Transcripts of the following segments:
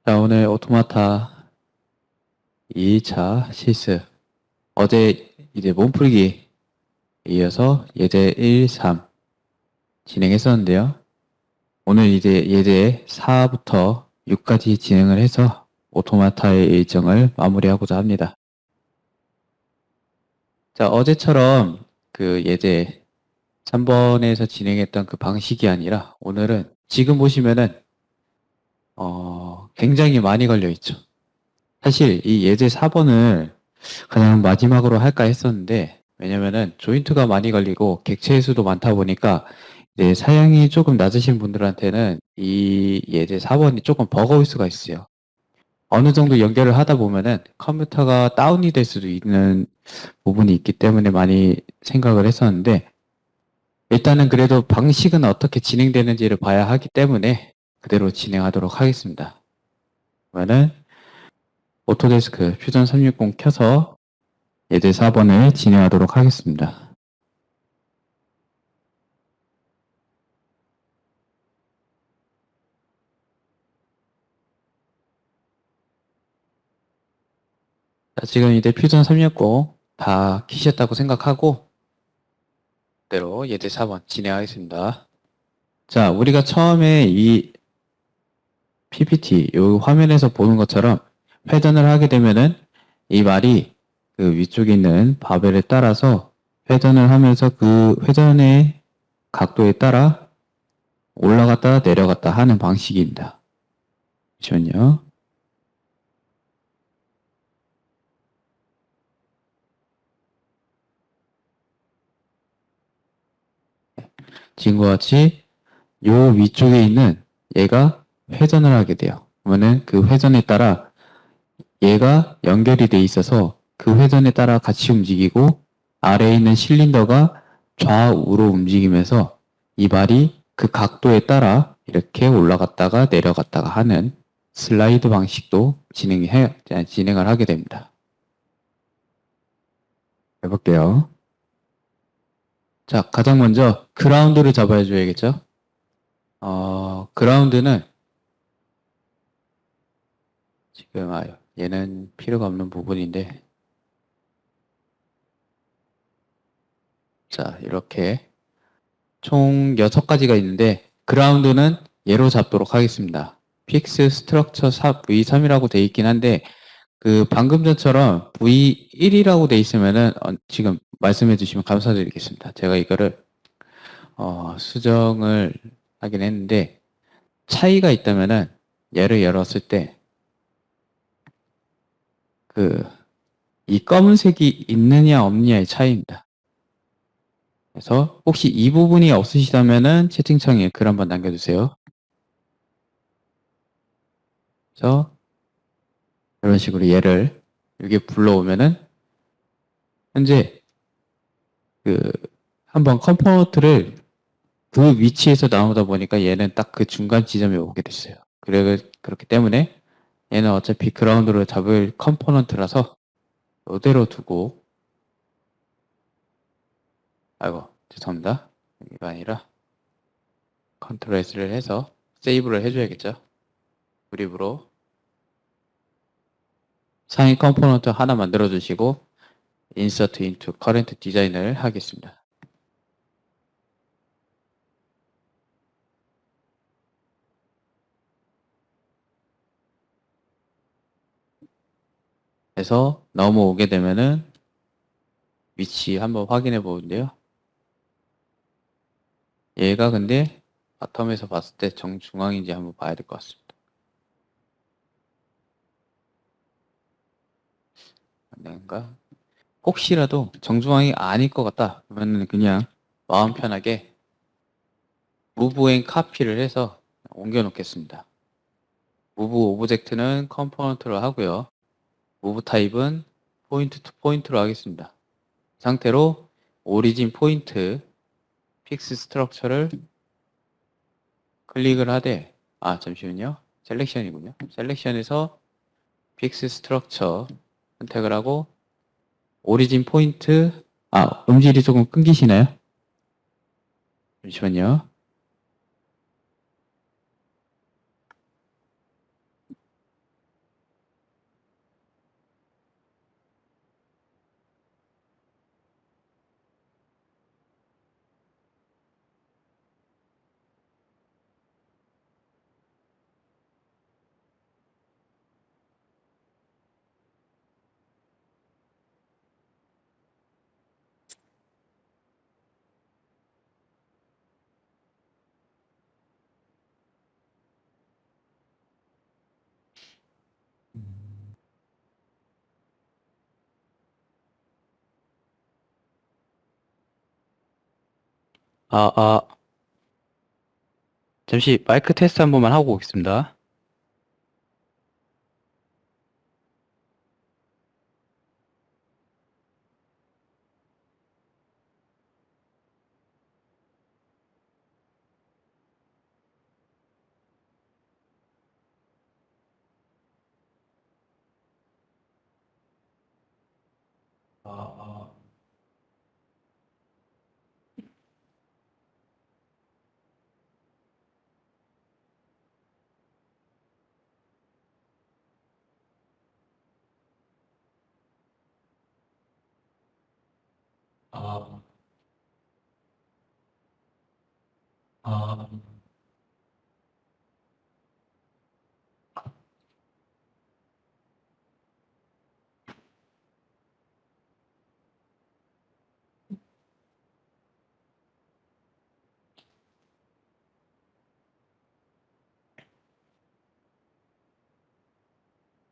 자, 오늘 오토마타 2차 실습. 어제 이제 몸풀기 이어서 예제 1, 3 진행했었는데요. 오늘 이제 예제 4부터 6까지 진행을 해서 오토마타의 일정을 마무리하고자 합니다. 자, 어제처럼 그 예제 3번에서 진행했던 그 방식이 아니라 오늘은 지금 보시면은 굉장히 많이 걸려 있죠. 사실 이 예제 4번을 가장 마지막으로 할까 했었는데, 왜냐면은 조인트가 많이 걸리고 객체의 수도 많다 보니까 이제 사양이 조금 낮으신 분들한테는 이 예제 4번이 조금 버거울 수가 있어요. 어느 정도 연결을 하다 보면은 컴퓨터가 다운이 될 수도 있는 부분이 있기 때문에 많이 생각을 했었는데, 일단은 그래도 방식은 어떻게 진행되는지를 봐야 하기 때문에 그대로 진행하도록 하겠습니다. 그러면은 오토데스크 퓨전 360 켜서 예제 4번을 진행하도록 하겠습니다. 자, 지금 이제 퓨전 360 다 키셨다고 생각하고 그대로 예제 4번 진행하겠습니다. 자, 우리가 처음에 이 PPT 이 화면에서 보는 것처럼 회전을 하게 되면은 이 말이 그 위쪽에 있는 바벨에 따라서 회전을 하면서 그 회전의 각도에 따라 올라갔다 내려갔다 하는 방식입니다. 잠시만요. 지금과 같이 요 위쪽에 있는 얘가 회전을 하게 돼요. 그러면은 그 회전에 따라 얘가 연결이 돼 있어서 그 회전에 따라 같이 움직이고 아래에 있는 실린더가 좌우로 움직이면서 이 발이 그 각도에 따라 이렇게 올라갔다가 내려갔다가 하는 슬라이드 방식도 진행을 하게 됩니다. 해볼게요. 자, 가장 먼저 그라운드를 잡아야 줘야겠죠? 그라운드는 지금 얘는 필요가 없는 부분인데, 자, 이렇게 총 6가지가 있는데 그라운드는 얘로 잡도록 하겠습니다. 픽스 스트럭처 V3이라고 돼 있긴 한데 그 방금 전처럼 V1이라고 돼 있으면은 지금 말씀해 주시면 감사드리겠습니다. 제가 이거를 수정을 하긴 했는데 차이가 있다면은 얘를 열었을 때 그 이 검은색이 있느냐 없느냐의 차이입니다. 그래서 혹시 이 부분이 없으시다면은 채팅창에 글 한번 남겨주세요. 그래서 이런 식으로 얘를 여기에 불러오면은 현재 그 한번 컴포넌트를 그 위치에서 나오다 보니까 얘는 딱 그 중간 지점에 오게 됐어요. 그렇기 때문에 얘는 어차피 그라운드로 잡을 컴포넌트라서 이대로 두고, 아이고 죄송합니다. 이거 아니라 컨트롤 S를 해서 세이브를 해줘야겠죠. 그립으로 상위 컴포넌트 하나 만들어 주시고 인서트 인투 커런트 디자인을 하겠습니다. 그래서 넘어오게 되면은 위치 한번 확인해 보는데요. 얘가 근데 바텀에서 봤을 때 정중앙인지 한번 봐야 될 것 같습니다. 안되는가? 혹시라도 정중앙이 아닐 것 같다 그러면 그냥 마음 편하게 무브 앤 카피를 해서 옮겨 놓겠습니다. 무브 오브젝트는 컴포넌트로 하고요. 무브 타입은 포인트 투 포인트로 하겠습니다. 상태로 오리진 포인트 픽스 스트럭처를 클릭을 하되, 잠시만요. 셀렉션이군요. 셀렉션에서 픽스 스트럭처 선택을 하고 오리진 포인트, 음질이 조금 끊기시나요? 잠시만요. 아, 아, 잠시 마이크 테스트 한 번만 하고 오겠습니다.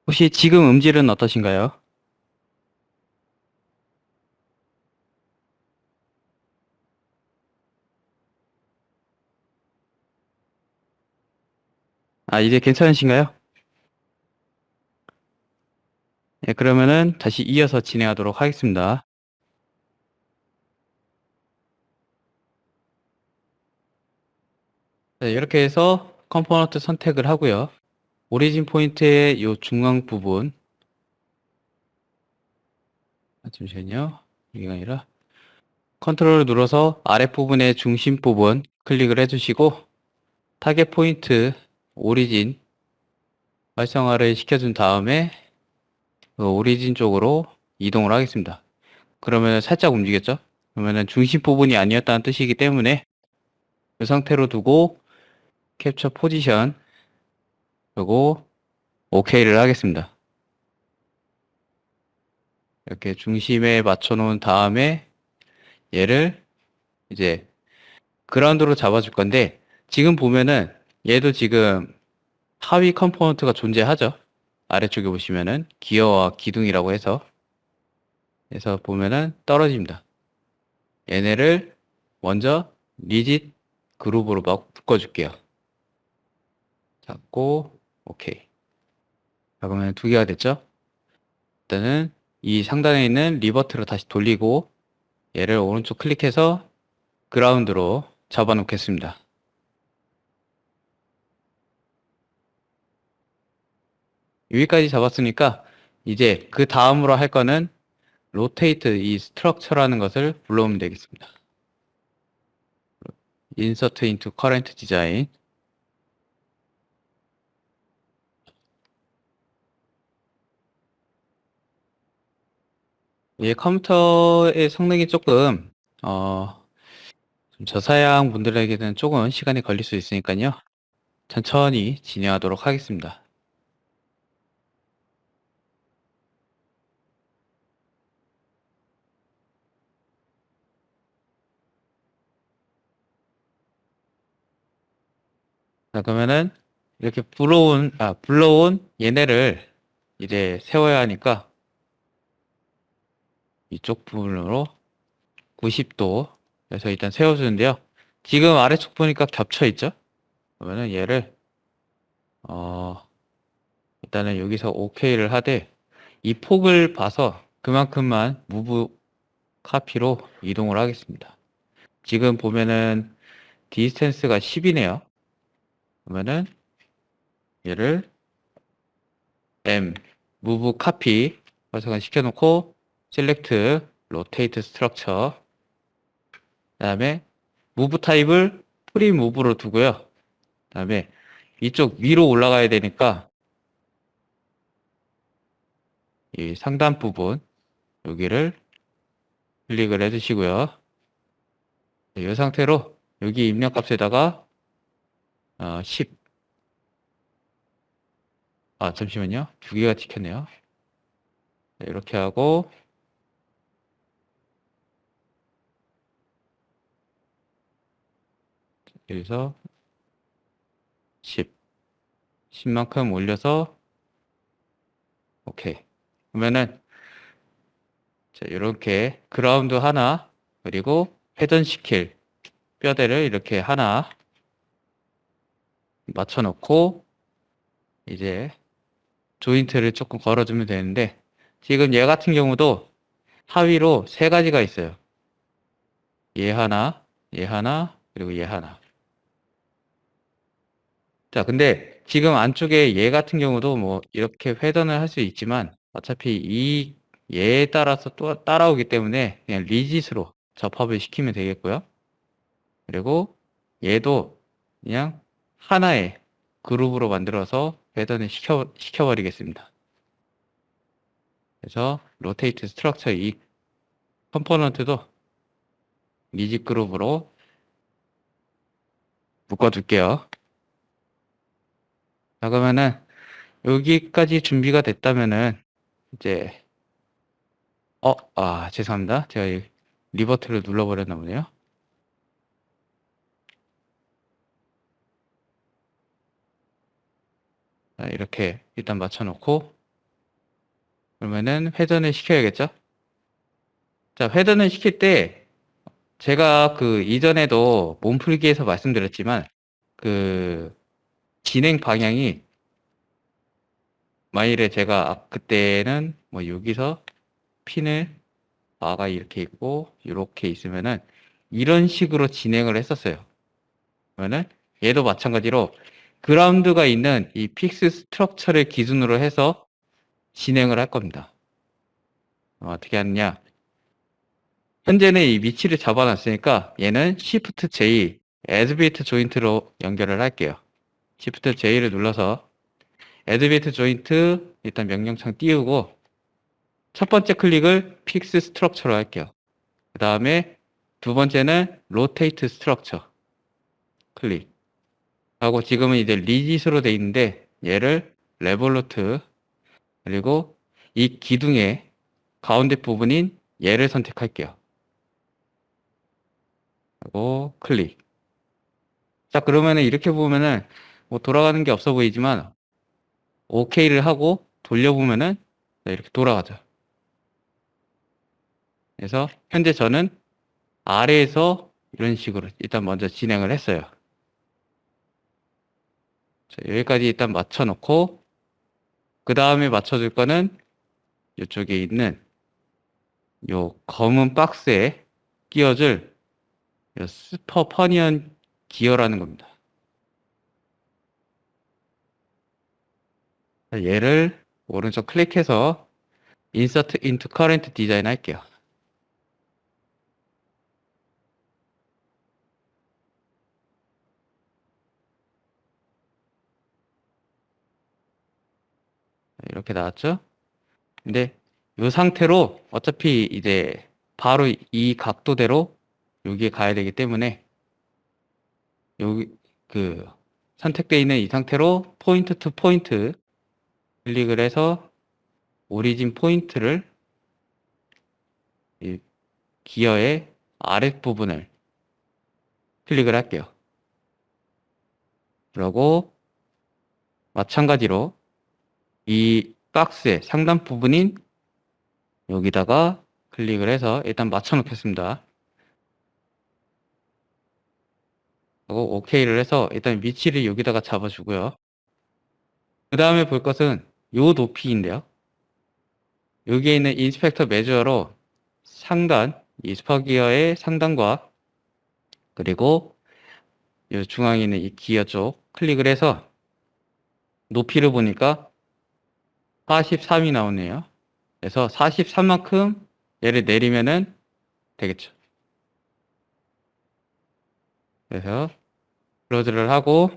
혹시 지금 음질은 어떠신가요? 아, 이제 괜찮으신가요? 네, 그러면은 다시 이어서 진행하도록 하겠습니다. 네, 이렇게 해서 컴포넌트 선택을 하고요. 오리진 포인트의 요 중앙 부분, 잠시만요. 이게 아니라 컨트롤을 눌러서 아랫부분의 중심 부분 클릭을 해주시고 타겟 포인트 오리진 활성화를 시켜준 다음에 그 오리진 쪽으로 이동을 하겠습니다. 그러면 살짝 움직였죠? 그러면은 중심 부분이 아니었다는 뜻이기 때문에 이 상태로 두고 캡처 포지션 그리고 OK를 하겠습니다. 이렇게 중심에 맞춰 놓은 다음에 얘를 이제 그라운드로 잡아줄 건데 지금 보면은 얘도 지금 하위 컴포넌트가 존재하죠. 아래쪽에 보시면은 기어와 기둥이라고 해서 보면은 떨어집니다. 얘네를 먼저 리짓 그룹으로 막 묶어줄게요. 잡고 오케이. 자, 그러면 두 개가 됐죠? 일단은 이 상단에 있는 리버트로 다시 돌리고 얘를 오른쪽 클릭해서 그라운드로 잡아 놓겠습니다. 여기까지 잡았으니까 이제 그 다음으로 할 거는 로테이트 이 스트럭처라는 것을 불러오면 되겠습니다. 인서트 인투 커런트 디자인. 이 컴퓨터의 성능이 조금 좀 저사양 분들에게는 조금 시간이 걸릴 수 있으니까요. 천천히 진행하도록 하겠습니다. 자, 그러면은 이렇게 불러온 얘네를 이제 세워야 하니까 이쪽 부분으로 90도 그래서 일단 세워주는데요. 지금 아래쪽 보니까 겹쳐 있죠? 그러면은 얘를 일단은 여기서 OK를 하되 이 폭을 봐서 그만큼만 무브 카피로 이동을 하겠습니다. 지금 보면은 디스텐스가 10이네요. 그러면은 얘를 M 무브 카피 활성화 시켜놓고 셀렉트 로테이트 스트럭처 그다음에 무브 타입을 프리 무브로 두고요. 그다음에 이쪽 위로 올라가야 되니까 이 상단 부분 여기를 클릭을 해주시고요. 이 상태로 여기 입력값에다가 10 잠시만요. 두 개가 찍혔네요. 네, 이렇게 하고 여기서 10만큼 올려서 오케이. 그러면은 자, 이렇게 그라운드 하나 그리고 회전시킬 뼈대를 이렇게 하나 맞춰 놓고 이제 조인트를 조금 걸어주면 되는데, 지금 얘 같은 경우도 하위로 세 가지가 있어요. 얘 하나, 얘 하나, 그리고 얘 하나. 자, 근데 지금 안쪽에 얘 같은 경우도 뭐 이렇게 회전을 할 수 있지만 어차피 이 얘에 따라서 또 따라오기 때문에 그냥 리짓으로 접합을 시키면 되겠고요. 그리고 얘도 그냥 하나의 그룹으로 만들어서 회전을 시켜버리겠습니다. 그래서 로테이트 스트럭처 이 컴포넌트도 리짓 그룹으로 묶어둘게요. 자, 그러면은 여기까지 준비가 됐다면은 이제 죄송합니다. 제가 이 리버트를 눌러버렸나 보네요. 자, 이렇게 일단 맞춰놓고 그러면은 회전을 시켜야겠죠? 자, 회전을 시킬 때 제가 그 이전에도 몸풀기에서 말씀드렸지만 그 진행 방향이 만일에 제가 그때는 뭐 여기서 핀을 바가 이렇게 있고 이렇게 있으면은 이런 식으로 진행을 했었어요. 그러면은 얘도 마찬가지로 그라운드가 있는 이 픽스 스트럭처를 기준으로 해서 진행을 할 겁니다. 어떻게 하느냐? 현재는 이 위치를 잡아놨으니까 얘는 Shift J, Adbit 조인트로 연결을 할게요. Shift J를 눌러서 Adbit 조인트 일단 명령창 띄우고 첫 번째 클릭을 픽스 스트럭처로 할게요. 그 다음에 두 번째는 로테이트 스트럭처 클릭 하고 지금은 이제 리짓으로 돼 있는데 얘를 레볼루트 그리고 이 기둥의 가운데 부분인 얘를 선택할게요. 그리고 클릭. 자, 그러면은 이렇게 보면은 뭐 돌아가는 게 없어 보이지만 OK를 하고 돌려보면은 이렇게 돌아가죠. 그래서 현재 저는 아래에서 이런 식으로 일단 먼저 진행을 했어요. 자, 여기까지 일단 맞춰 놓고 그 다음에 맞춰줄 거는 이쪽에 있는 요 검은 박스에 끼워줄 요 스퍼퍼니언 기어라는 겁니다. 자, 얘를 오른쪽 클릭해서 Insert into Current Design 할게요. 이렇게 나왔죠? 근데 이 상태로 어차피 이제 바로 이 각도대로 여기에 가야 되기 때문에 여기 그 선택되어 있는 이 상태로 포인트 투 포인트 클릭을 해서 오리진 포인트를 이 기어의 아랫부분을 클릭을 할게요. 그리고 마찬가지로 이 박스의 상단 부분인 여기다가 클릭을 해서 일단 맞춰 놓겠습니다. 그리고 OK를 해서 일단 위치를 여기다가 잡아주고요. 그 다음에 볼 것은 요 높이인데요. 여기에 있는 인스펙터 메저로 상단, 이 스퍼기어의 상단과 그리고 이 중앙에 있는 이 기어 쪽 클릭을 해서 높이를 보니까 43이 나오네요. 그래서 43만큼 얘를 내리면은 되겠죠. 그래서 클로즈를 하고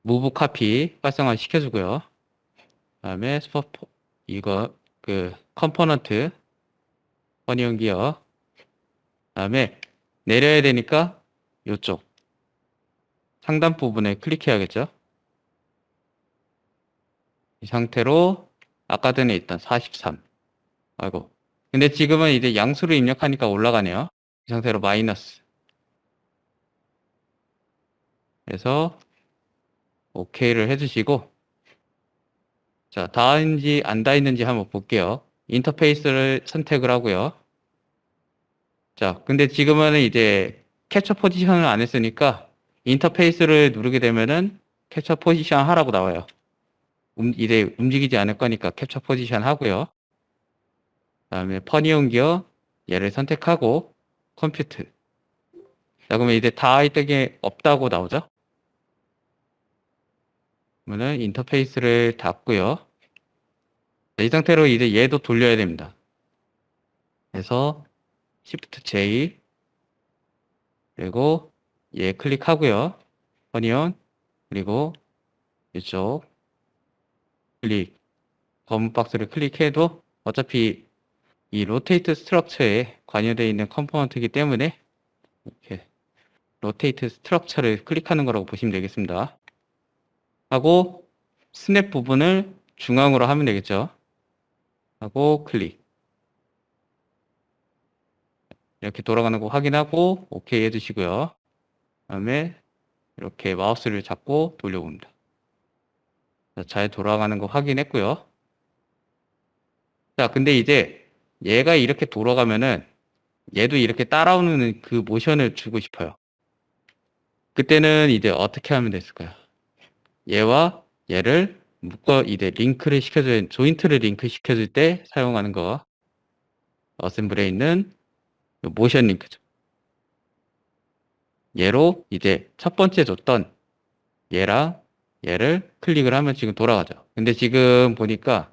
무브 카피 활성화 시켜주고요. 다음에 이거 그 컴포넌트 퍼니언 기어 다음에 내려야 되니까 이쪽 상단 부분에 클릭해야겠죠. 이 상태로 아까 전에 있던 43 아이고 근데 지금은 이제 양수를 입력하니까 올라가네요. 이 상태로 마이너스 그래서 OK를 해주시고 자 닿은지 안 닿았는지 한번 볼게요. 인터페이스를 선택을 하고요. 자 근데 지금은 이제 캡처 포지션을 안 했으니까 인터페이스를 누르게 되면은 캡처 포지션 하라고 나와요. 이제 움직이지 않을 거니까 캡처 포지션 하고요. 그다음에 퍼니온 기어 얘를 선택하고 컴퓨트. 자, 그러면 이제 다 이때게 없다고 나오죠? 그러면은 인터페이스를 닫고요. 자, 이 상태로 이제 얘도 돌려야 됩니다. 그래서 Shift J 그리고 얘 클릭하고요. 퍼니온 그리고 이쪽 클릭 검은 박스를 클릭해도 어차피 이 로테이트 스트럭처에 관여되어 있는 컴포넌트이기 때문에 이렇게 로테이트 스트럭처를 클릭하는 거라고 보시면 되겠습니다. 하고 스냅 부분을 중앙으로 하면 되겠죠. 하고 클릭. 이렇게 돌아가는 거 확인하고 OK 해주시고요. 그다음에 이렇게 마우스를 잡고 돌려봅니다. 자, 잘 돌아가는 거 확인했고요. 자, 근데 이제 얘가 이렇게 돌아가면은 얘도 이렇게 따라오는 그 모션을 주고 싶어요. 그때는 이제 어떻게 하면 됐을까요? 얘와 얘를 묶어 이제 링크를 시켜줘야, 조인트를 링크 시켜줄 때 사용하는 거. 어셈블에 있는 모션 링크죠. 얘로 이제 첫 번째 줬던 얘랑 얘를 클릭을 하면 지금 돌아가죠. 근데 지금 보니까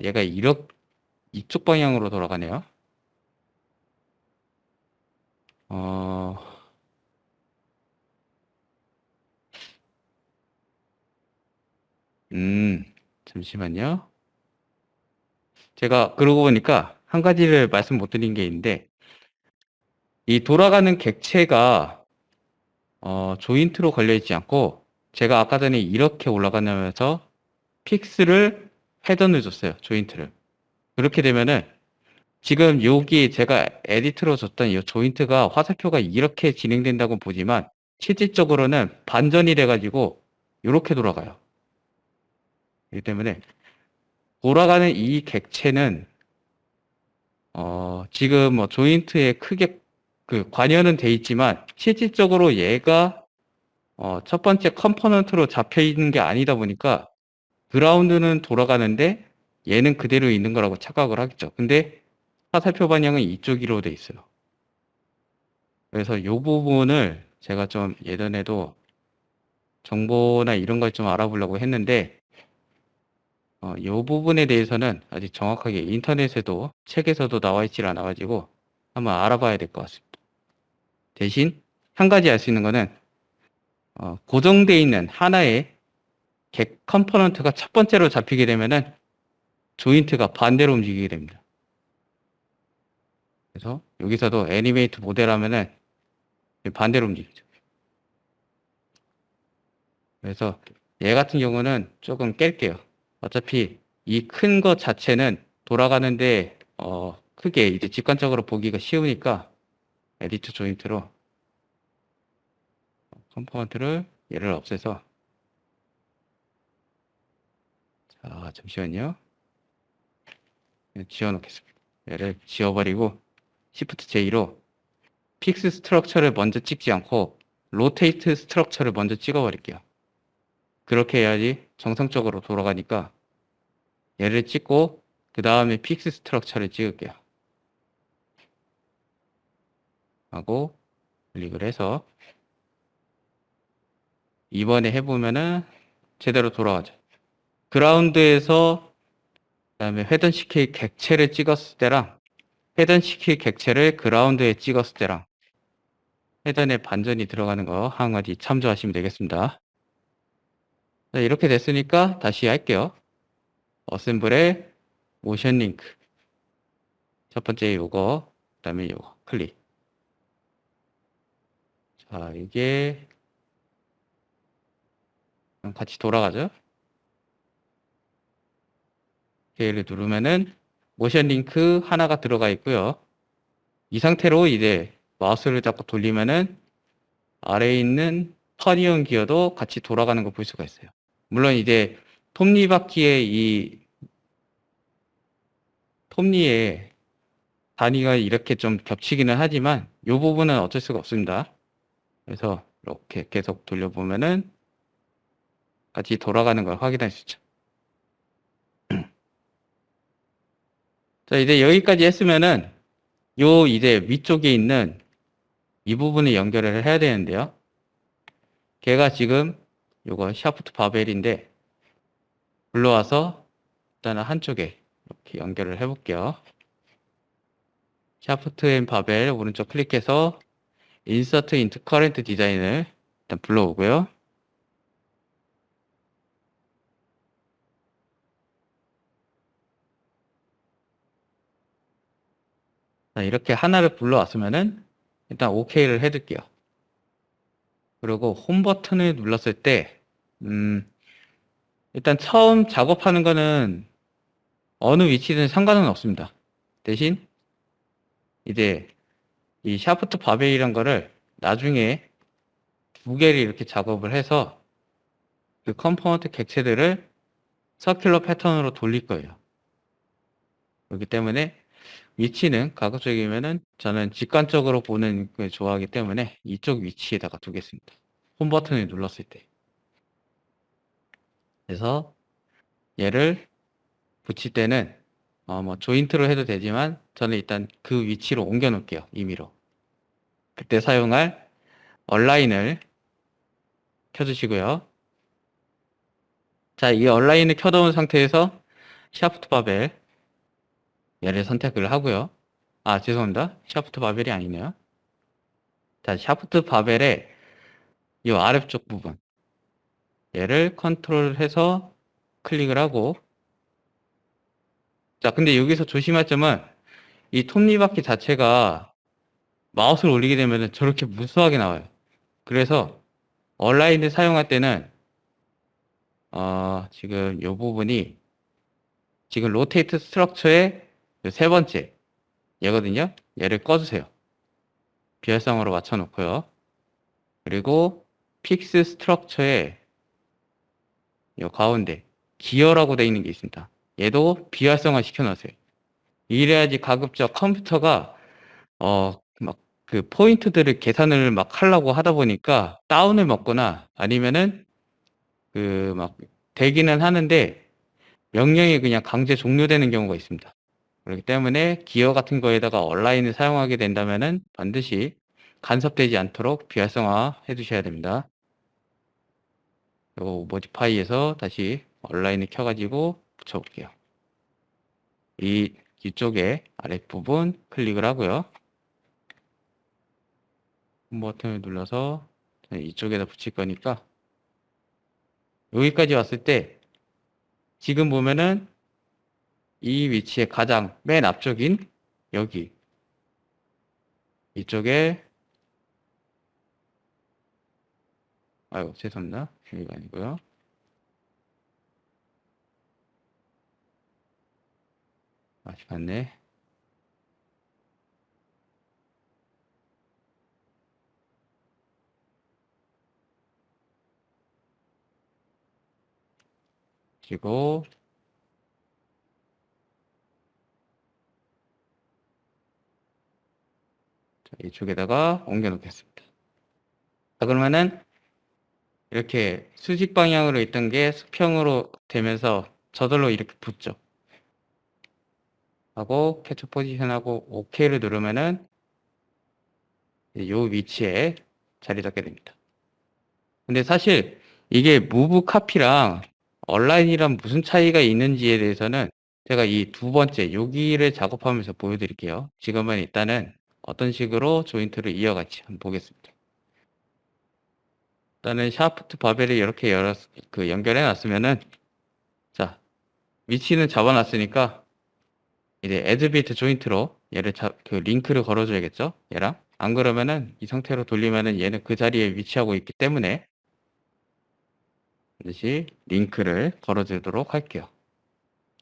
얘가 이쪽 방향으로 돌아가네요. 어, 잠시만요. 제가 그러고 보니까 한 가지를 말씀 못 드린 게 있는데, 이 돌아가는 객체가 조인트로 걸려 있지 않고, 제가 아까 전에 이렇게 올라가면서 픽스를 헤던을 줬어요. 조인트를. 그렇게 되면은 지금 여기 제가 에디트로 줬던 이 조인트가 화살표가 이렇게 진행된다고 보지만 실질적으로는 반전이 돼가지고 이렇게 돌아가요. 그렇기 때문에 돌아가는 이 객체는 지금 뭐 조인트에 크게 그 관여는 돼 있지만 실질적으로 얘가 첫 번째 컴포넌트로 잡혀 있는 게 아니다 보니까 그라운드는 돌아가는데 얘는 그대로 있는 거라고 착각을 하겠죠. 근데 화살표 방향은 이쪽으로 돼 있어요. 그래서 이 부분을 제가 좀 예전에도 정보나 이런 걸 좀 알아보려고 했는데 이 부분에 대해서는 아직 정확하게 인터넷에도 책에서도 나와 있질 않아가지고 한번 알아봐야 될 것 같습니다. 대신 한 가지 알 수 있는 거는 고정되어 있는 하나의 컴포넌트가 첫 번째로 잡히게 되면은 조인트가 반대로 움직이게 됩니다. 그래서 여기서도 애니메이트 모델 하면은 반대로 움직이죠. 그래서 얘 같은 경우는 조금 깰게요. 어차피 이 큰 것 자체는 돌아가는데 크게 이제 직관적으로 보기가 쉬우니까 에디트 조인트로 컴포넌트를 얘를 없애서 자 잠시만요. 지워놓겠습니다. 얘를 지워버리고 Shift J로 픽스 스트럭처를 먼저 찍지 않고 로테이트 스트럭처를 먼저 찍어버릴게요. 그렇게 해야지 정상적으로 돌아가니까 얘를 찍고 그 다음에 픽스 스트럭처를 찍을게요. 하고 클릭을 해서 이번에 해보면은 제대로 돌아가죠. 그라운드에서 그다음에 회전시킬 객체를 찍었을 때랑 회전시킬 객체를 그라운드에 찍었을 때랑 회전에 반전이 들어가는 거 한 가지 참조하시면 되겠습니다. 자, 이렇게 됐으니까 다시 할게요. 어셈블에 모션 링크 첫 번째 요거 그다음에 요거 클릭. 자, 이게 같이 돌아가죠. K를 누르면은 모션 링크 하나가 들어가 있고요. 이 상태로 이제 마우스를 잡고 돌리면은 아래에 있는 터니언 기어도 같이 돌아가는 거 볼 수가 있어요. 물론 이제 톱니 바퀴에 이 톱니에 단위가 이렇게 좀 겹치기는 하지만 이 부분은 어쩔 수가 없습니다. 그래서 이렇게 계속 돌려보면은 같이 돌아가는 걸 확인할 수 있죠. 자, 이제 여기까지 했으면은 요 이제 위쪽에 있는 이 부분을 연결을 해야 되는데요. 걔가 지금 요거 샤프트 바벨인데 불러와서 일단은 한쪽에 이렇게 연결을 해 볼게요. 샤프트 앤 바벨 오른쪽 클릭해서 인서트 인투 커런트 디자인을 일단 불러오고요. 자, 이렇게 하나를 불러왔으면은 일단 OK를 해둘게요. 그리고 홈 버튼을 눌렀을 때 일단 처음 작업하는 거는 어느 위치든 상관은 없습니다. 대신 이제 이 샤프트 바벨이란 거를 나중에 두 개를 이렇게 작업을 해서 그 컴포넌트 객체들을 서큘러 패턴으로 돌릴 거예요. 그렇기 때문에 위치는 가급적이면은 저는 직관적으로 보는 걸 좋아하기 때문에 이쪽 위치에다가 두겠습니다. 홈 버튼을 눌렀을 때. 그래서 얘를 붙일 때는 뭐 조인트로 해도 되지만 저는 일단 그 위치로 옮겨 놓을게요. 임의로. 그때 사용할 얼라인을 켜주시고요. 자, 이 얼라인을 켜놓은 상태에서 샤프트 바벨 얘를 선택을 하고요. 아, 죄송합니다. 샤프트 바벨이 아니네요. 자, 샤프트 바벨의 이 아래쪽 부분 얘를 컨트롤해서 클릭을 하고 자, 근데 여기서 조심할 점은 이 톱니바퀴 자체가 마우스를 올리게 되면 저렇게 무수하게 나와요. 그래서 얼라인을 사용할 때는 지금 이 부분이 지금 로테이트 스트럭처의 세 번째 얘거든요. 얘를 꺼주세요. 비활성화로 맞춰 놓고요. 그리고 픽스 스트럭처의 이 가운데 기어라고 되어 있는 게 있습니다. 얘도 비활성화 시켜 놓으세요. 이래야지 가급적 컴퓨터가 막 그 포인트들을 계산을 막 하려고 하다 보니까 다운을 먹거나 아니면은 그 막 되기는 하는데 명령이 그냥 강제 종료되는 경우가 있습니다. 그렇기 때문에 기어 같은 거에다가 얼라인을 사용하게 된다면은 반드시 간섭되지 않도록 비활성화 해 두셔야 됩니다. 요 모디파이에서 다시 얼라인을 켜가지고 붙여볼게요. 이쪽에 아랫부분 클릭을 하고요. 버튼을 눌러서 이쪽에다 붙일 거니까 여기까지 왔을 때 지금 보면은 이 위치에 가장 맨 앞쪽인 여기 이쪽에 아이고 죄송합니다. 여기가 아니고요. 아직 맞네. 그리고 이쪽에다가 옮겨 놓겠습니다. 자, 그러면은 이렇게 수직 방향으로 있던 게 수평으로 되면서 저절로 이렇게 붙죠. 하고 캐치 포지션하고 OK를 누르면은 이 위치에 자리 잡게 됩니다. 근데 사실 이게 무브 카피랑 얼라인이랑 무슨 차이가 있는지에 대해서는 제가 이 두 번째 여기를 작업하면서 보여드릴게요. 지금은 일단은 어떤 식으로 조인트를 이어갈지 한번 보겠습니다. 일단은 샤프트 바벨을 이렇게 연결해 놨으면은 자 위치는 잡아놨으니까 이제 애드비트 조인트로 얘를 그 링크를 걸어줘야겠죠. 얘랑 안 그러면은 이 상태로 돌리면은 얘는 그 자리에 위치하고 있기 때문에 반드시 링크를 걸어주도록 할게요.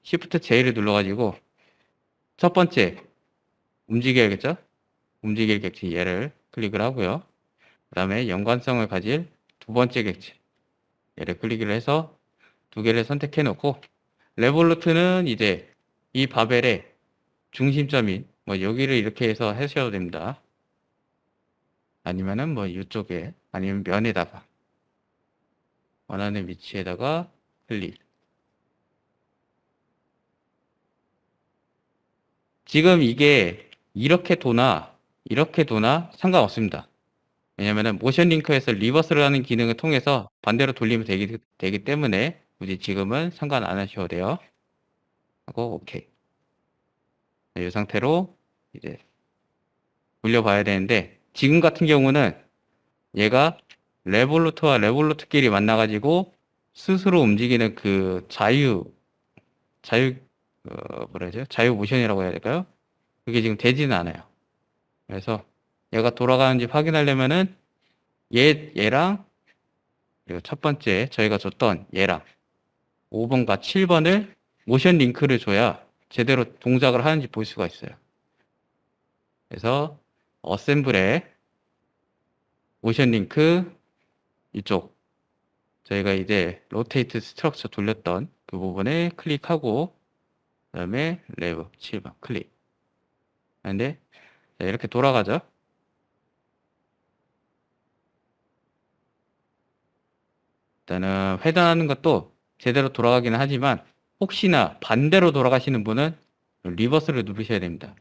Shift J를 눌러가지고 첫 번째 움직여야겠죠? 움직일 객체 얘를 클릭을 하고요. 그 다음에 연관성을 가질 두 번째 객체 얘를 클릭을 해서 두 개를 선택해 놓고 레볼루트는 이제 이 바벨의 중심점인 뭐 여기를 이렇게 해서 하셔도 됩니다. 아니면은 뭐 이쪽에 아니면 면에다가 원하는 위치에다가 클릭. 지금 이게 이렇게 도나 상관없습니다. 왜냐면은 모션 링크에서 리버스를 하는 기능을 통해서 반대로 돌리면 되기 때문에 굳이 지금은 상관 안 하셔도 돼요. 하고 오케이. 이 상태로 이제 돌려봐야 되는데 지금 같은 경우는 얘가 레볼루트와 레볼루트끼리 만나가지고 스스로 움직이는 그 자유 뭐라 하죠? 자유 모션이라고 해야 될까요? 그게 지금 되지는 않아요. 그래서 얘가 돌아가는지 확인하려면은 얘랑 그리고 첫 번째 저희가 줬던 얘랑 5번과 7번을 모션 링크를 줘야 제대로 동작을 하는지 볼 수가 있어요. 그래서 어셈블에 모션 링크 이쪽 저희가 이제 로테이트 스트럭처 돌렸던 그 부분에 클릭하고 그다음에 레브 7번 클릭. 근데 이렇게 돌아가죠. 일단은 회전하는 것도 제대로 돌아가기는 하지만 혹시나 반대로 돌아가시는 분은 리버스를 누르셔야 됩니다.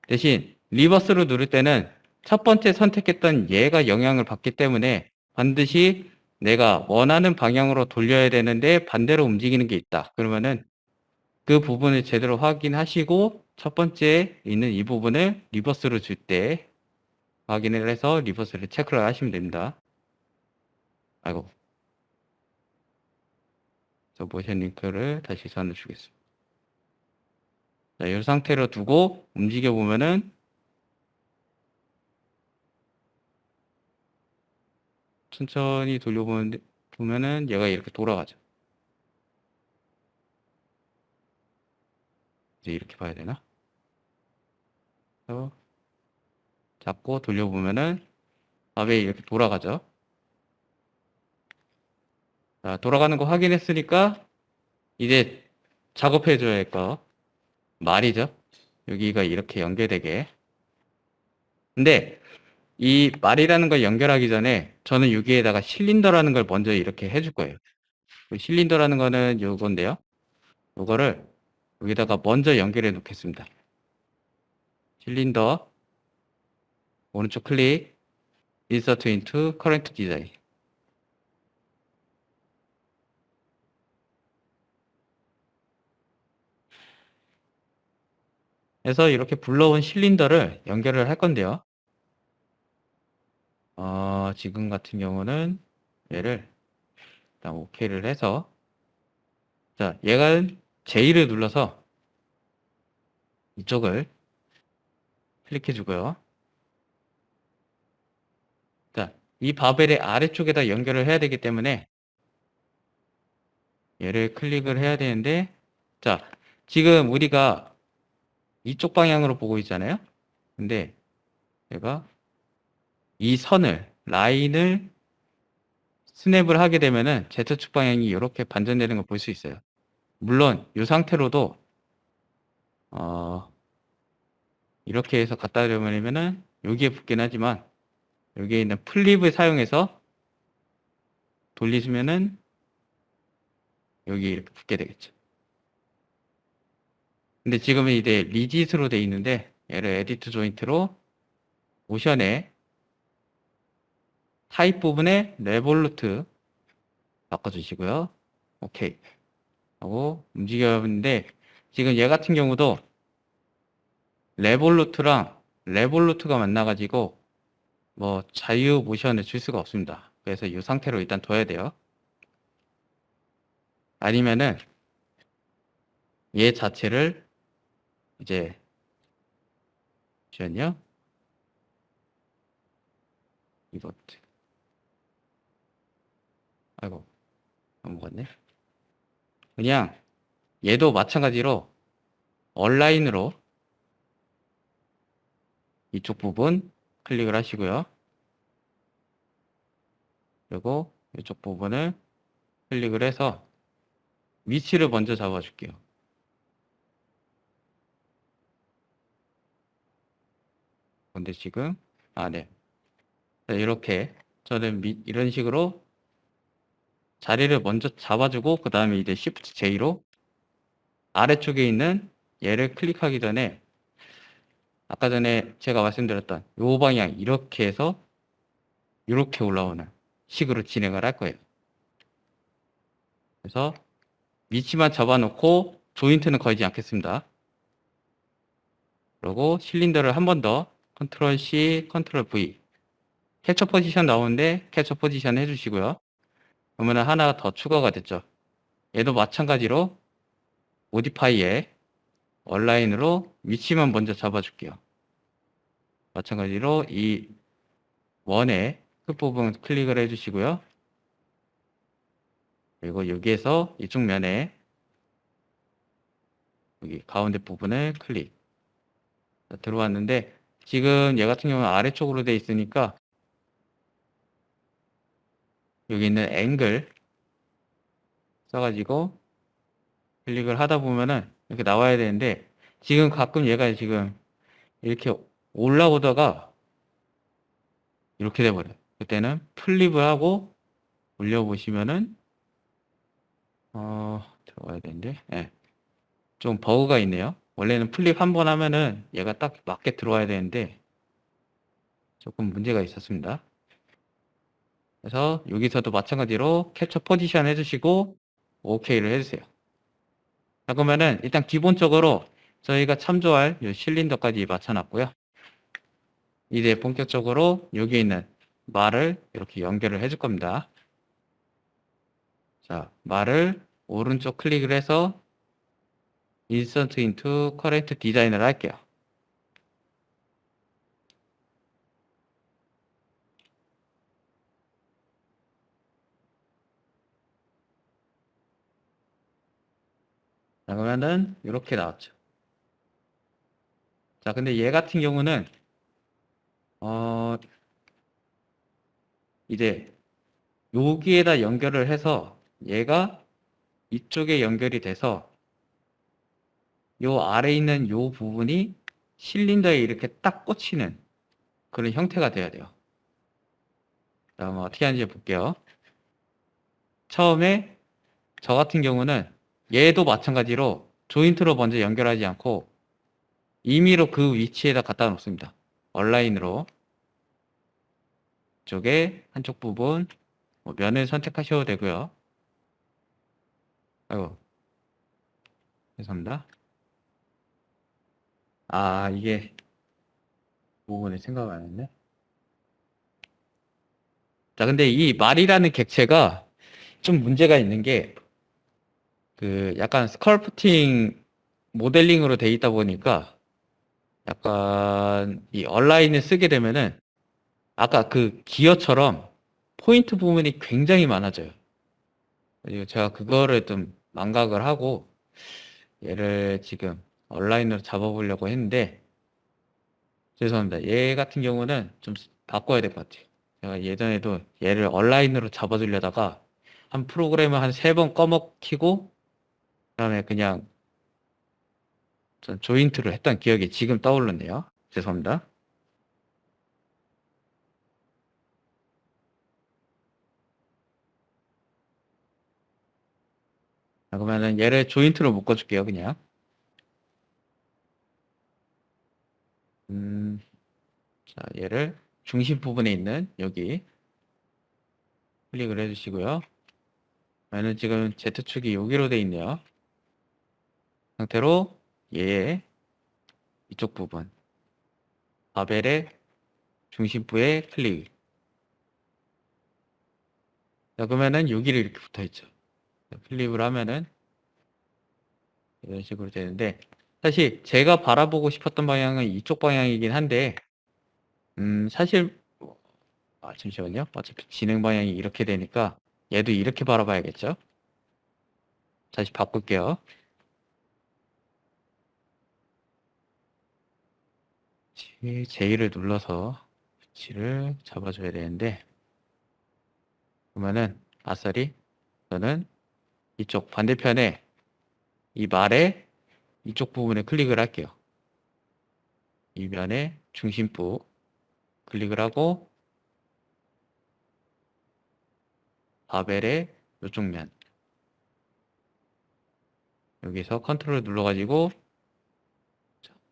대신 리버스를 누를 때는 첫 번째 선택했던 얘가 영향을 받기 때문에 반드시 내가 원하는 방향으로 돌려야 되는데 반대로 움직이는 게 있다. 그러면은 그 부분을 제대로 확인하시고 첫 번째 있는 이 부분을 리버스로 줄 때 확인을 해서 리버스를 체크를 하시면 됩니다. 아이고. 저 모션 링크를 다시 전해 주겠습니다. 자, 이 상태로 두고 움직여 보면은 천천히 보면은 얘가 이렇게 돌아가죠. 이제 이렇게 봐야 되나? 잡고 돌려보면은 밥에 이렇게 돌아가죠. 자, 돌아가는 거 확인했으니까 이제 작업해 줘야 할 거 말이죠. 여기가 이렇게 연결되게. 근데 이 말이라는 걸 연결하기 전에 저는 여기에다가 실린더라는 걸 먼저 이렇게 해줄 거예요. 그 실린더라는 거는 요건데요. 요거를 여기다가 먼저 연결해 놓겠습니다. 실린더 오른쪽 클릭 Insert into Current Design. 해서 이렇게 불러온 실린더를 연결을 할 건데요. 지금 같은 경우는 얘를 일단 OK를 해서 자, 얘가 J를 눌러서 이쪽을 클릭해 주고요. 자, 이 바벨의 아래쪽에다 연결을 해야 되기 때문에 얘를 클릭을 해야 되는데 자, 지금 우리가 이쪽 방향으로 보고 있잖아요. 근데 얘가 이 라인을 스냅을 하게 되면은 Z축 방향이 이렇게 반전되는 걸 볼 수 있어요. 물론 이 상태로도 이렇게 해서 갖다 대면은 여기에 붙긴 하지만 여기에 있는 플립을 사용해서 돌리시면은 여기 이렇게 붙게 되겠죠. 근데 지금은 이제 리짓으로 돼 있는데 얘를 에디트 조인트로 모션에 타입 부분에 레볼루트 바꿔주시고요. 오케이 하고 움직여보는데 지금 얘 같은 경우도 레볼루트랑 레볼루트가 만나가지고 뭐 자유 모션을 줄 수가 없습니다. 그래서 이 상태로 일단 둬야 돼요. 아니면은 얘 자체를 이제 잠시만요. 이거 아이고 넘어갔네. 그냥 얘도 마찬가지로 얼라인으로 이쪽 부분 클릭을 하시고요. 그리고 이쪽 부분을 클릭을 해서 위치를 먼저 잡아줄게요. 근데 지금 네. 자, 이렇게 저는 이런 식으로 자리를 먼저 잡아주고 그 다음에 이제 Shift J로 아래쪽에 있는 얘를 클릭하기 전에 아까 전에 제가 말씀드렸던 요 방향 이렇게 해서 이렇게 올라오는 식으로 진행을 할 거예요. 그래서 위치만 잡아놓고 조인트는 걸지 않겠습니다. 그리고 실린더를 한 번 더 컨트롤 C, 컨트롤 V 캡처 포지션 나오는데 캡처 포지션 해주시고요. 그러면 하나 더 추가가 됐죠. 얘도 마찬가지로 모디파이에 얼라인으로 위치만 먼저 잡아줄게요. 마찬가지로 이 원의 끝부분 클릭을 해주시고요. 그리고 여기에서 이쪽 면에 여기 가운데 부분을 클릭. 들어왔는데 지금 얘 같은 경우는 아래쪽으로 돼 있으니까 여기 있는 앵글 써가지고 클릭을 하다 보면은 이렇게 나와야 되는데 지금 가끔 얘가 지금 이렇게 올라오다가 이렇게 돼버려요. 그때는 플립을 하고 올려보시면은 들어가야 되는데 좀 버그가 있네요. 원래는 플립 한 번 하면은 얘가 딱 맞게 들어와야 되는데 조금 문제가 있었습니다. 그래서 여기서도 마찬가지로 캡처 포지션 해주시고 OK를 해주세요. 자, 그러면은 일단 기본적으로 저희가 참조할 이 실린더까지 맞춰놨고요. 이제 본격적으로 여기 있는 말을 이렇게 연결을 해줄 겁니다. 자, 말을 오른쪽 클릭을 해서 Insert into Current Design을 할게요. 자, 그러면은 이렇게 나왔죠. 자, 근데 얘 같은 경우는 이제 여기에다 연결을 해서 얘가 이쪽에 연결이 돼서 요 아래에 있는 요 부분이 실린더에 이렇게 딱 꽂히는 그런 형태가 돼야 돼요. 자, 그럼 어떻게 하는지 볼게요. 처음에 저 같은 경우는 얘도 마찬가지로 조인트로 먼저 연결하지 않고 임의로 그 위치에다 갖다 놓습니다. 얼라인으로 이쪽에 한쪽 부분 면을 선택하셔도 되고요. 아이고 죄송합니다. 이게 부분에 생각 안 했네. 자, 근데 이 말이라는 객체가 좀 문제가 있는 게 그 약간 스컬프팅 모델링으로 돼 있다 보니까 약간 이 얼라인을 쓰게 되면은 아까 그 기어처럼 포인트 부분이 굉장히 많아져요. 그리고 제가 그거를 좀 망각을 하고 얘를 지금 얼라인으로 잡아보려고 했는데 죄송합니다. 얘 같은 경우는 좀 바꿔야 될 것 같아요. 제가 예전에도 얘를 얼라인으로 잡아주려다가 한 프로그램을 한 3번 꺼먹히고 그다음에 그냥 전 조인트를 했던 기억이 지금 떠오르네요. 죄송합니다. 자, 그러면은 얘를 조인트로 묶어줄게요, 그냥. 자, 얘를 중심 부분에 있는 여기 클릭을 해주시고요. 얘는 지금 Z축이 여기로 돼 있네요. 상태로 얘의 이쪽 부분 바벨의 중심부에 클릭. 자, 그러면은 여기를 이렇게 붙어 있죠. 클릭을 하면은 이런 식으로 되는데 사실 제가 바라보고 싶었던 방향은 이쪽 방향이긴 한데 사실 잠시만요. 어차피 진행 방향이 이렇게 되니까 얘도 이렇게 바라봐야겠죠. 다시 바꿀게요. J를 눌러서 위치를 잡아줘야 되는데 그러면은 아싸리 저는 이쪽 반대편에 이 말의 이쪽 부분에 클릭을 할게요. 이 면의 중심부 클릭을 하고 바벨의 이쪽 면 여기서 컨트롤 눌러가지고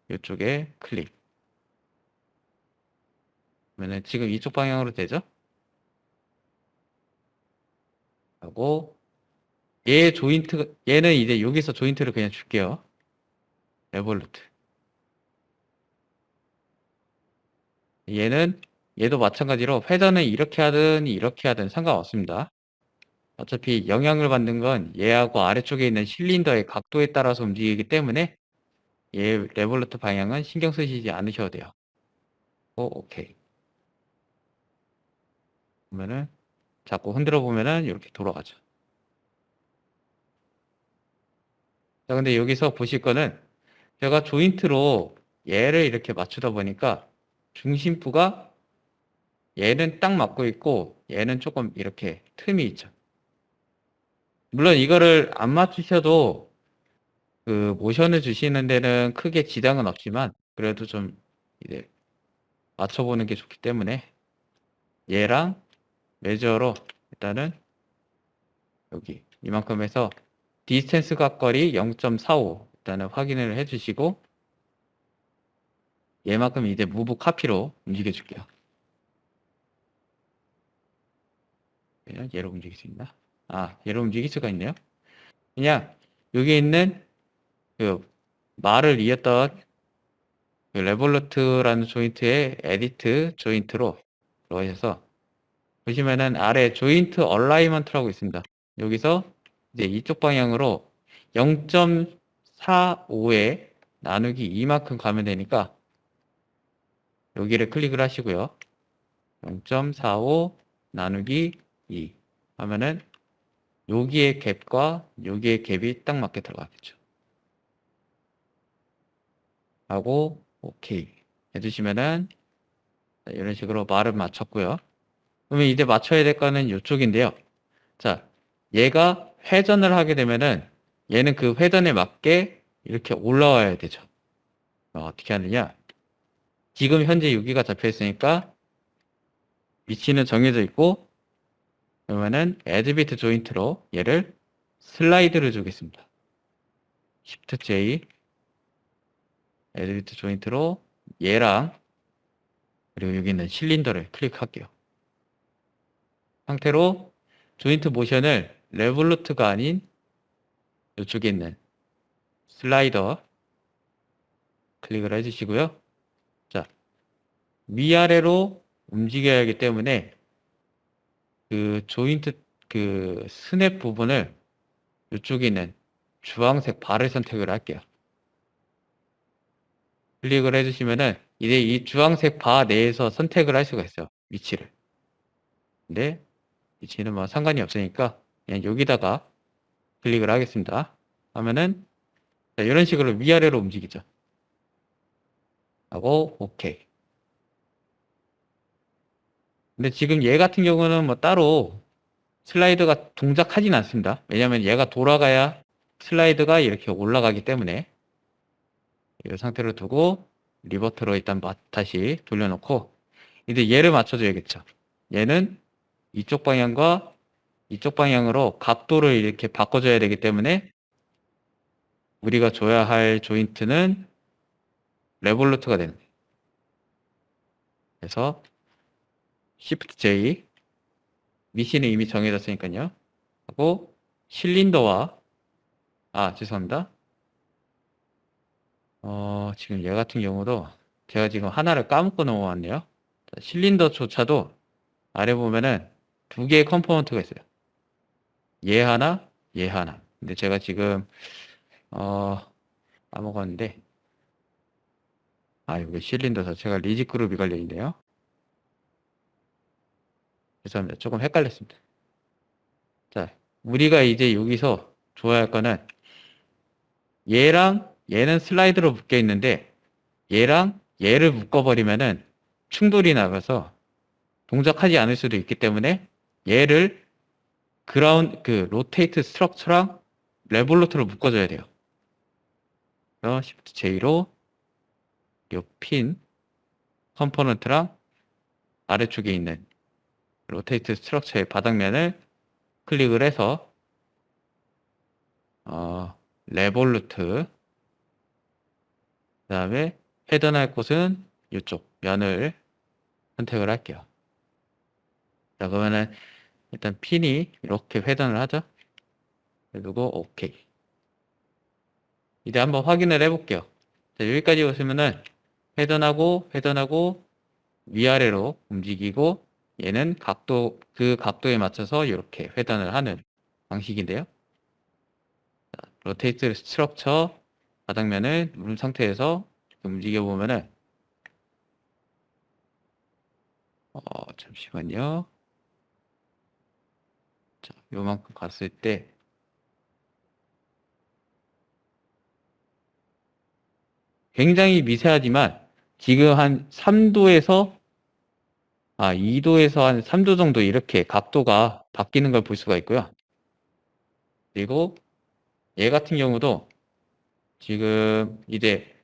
이쪽에 클릭. 그러면은 지금 이쪽 방향으로 되죠? 하고 얘는 이제 여기서 조인트를 그냥 줄게요. 레볼루트. 얘도 마찬가지로 회전을 이렇게 하든 상관없습니다. 어차피 영향을 받는 건 얘하고 아래쪽에 있는 실린더의 각도에 따라서 움직이기 때문에 얘 레볼루트 방향은 신경 쓰시지 않으셔도 돼요. 오케이. 그러면은 자꾸 흔들어 보면은 이렇게 돌아가죠. 자, 근데 여기서 보실 거는 제가 조인트로 얘를 이렇게 맞추다 보니까 중심부가 얘는 딱 맞고 있고 얘는 조금 이렇게 틈이 있죠. 물론 이거를 안 맞추셔도 그 모션을 주시는 데는 크게 지장은 없지만 그래도 좀 이제 맞춰보는 게 좋기 때문에 얘랑 메저로 일단은 여기 이만큼 해서 디스텐스 각거리 0.45 일단은 확인을 해주시고 얘만큼 이제 무브 카피로 움직여 줄게요. 그냥 얘로 움직일 수 있나? 얘로 움직일 수가 있네요. 그냥 여기 있는 그 말을 이었던 그 레볼루트라는 조인트의 에디트 조인트로 들어가셔서 보시면은 아래 조인트 얼라이먼트라고 있습니다. 여기서 이제 이쪽 방향으로 0.45에 나누기 2만큼 가면 되니까 여기를 클릭을 하시고요. 0.45 나누기 2 하면은 여기의 갭과 여기의 갭이 딱 맞게 들어가겠죠. 하고 오케이 해주시면은 이런 식으로 말을 맞췄고요. 그러면 이제 맞춰야 될 거는 이쪽인데요. 자, 얘가 회전을 하게 되면은 얘는 그 회전에 맞게 이렇게 올라와야 되죠. 어떻게 하느냐? 지금 현재 여기가 잡혀 있으니까 위치는 정해져 있고 그러면은 에드비트 조인트로 얘를 슬라이드를 주겠습니다. Shift J 에드비트 조인트로 얘랑 그리고 여기 있는 실린더를 클릭할게요. 상태로 조인트 모션을 레볼루트가 아닌 이쪽에 있는 슬라이더 클릭을 해주시고요. 자, 위아래로 움직여야 하기 때문에 그 조인트 그 스냅 부분을 이쪽에 있는 주황색 바를 선택을 할게요. 클릭을 해주시면은 이제 이 주황색 바 내에서 선택을 할 수가 있어요. 위치를. 근데 위치는 뭐 상관이 없으니까 그냥 여기다가 클릭을 하겠습니다. 하면은 자, 이런 식으로 위아래로 움직이죠. 하고 오케이. 근데 지금 얘 같은 경우는 뭐 따로 슬라이드가 동작하진 않습니다. 왜냐하면 얘가 돌아가야 슬라이드가 이렇게 올라가기 때문에 이 상태로 두고 리버트로 일단 다시 돌려놓고 이제 얘를 맞춰줘야겠죠. 얘는 이쪽 방향과 이쪽 방향으로 각도를 이렇게 바꿔줘야 되기 때문에 우리가 줘야 할 조인트는 레볼루트가 되는 거예요. 그래서 Shift J 미신은 이미 정해졌으니까요. 하고 실린더와 죄송합니다. 지금 얘 같은 경우도 제가 지금 하나를 까먹고 넘어왔네요. 실린더조차도 아래 보면은 두 개의 컴포넌트가 있어요. 얘 하나, 얘 하나. 근데 제가 지금 까먹었는데 여기 실린더 자체가 리지 그룹이 걸려 있네요. 죄송합니다. 조금 헷갈렸습니다. 자, 우리가 이제 여기서 줘야 할 거는 얘랑 얘는 슬라이드로 묶여 있는데 얘랑 얘를 묶어버리면은 충돌이 나가서 동작하지 않을 수도 있기 때문에 얘를 로테이트 스트럭처랑 레볼루트로 묶어줘야 돼요. 그래서 Shift J로 이 핀 컴포넌트랑 아래쪽에 있는 로테이트 스트럭처의 바닥면을 클릭을 해서 레볼루트, 그 다음에 회전할 곳은 이쪽 면을 선택을 할게요. 자, 그러면은 일단 핀이 이렇게 회전을 하죠. 그리고 OK. 이제 한번 확인을 해볼게요. 자, 여기까지 오시면은 회전하고 위아래로 움직이고 얘는 그 각도에 맞춰서 이렇게 회전을 하는 방식인데요. 로테이트 스트럭처 바닥면을 누른 상태에서 움직여 보면은 잠시만요. 자, 요만큼 갔을 때 굉장히 미세하지만 지금 한 3도에서 2도에서 한 3도 정도 이렇게 각도가 바뀌는 걸 볼 수가 있고요. 그리고 얘 같은 경우도 지금 이제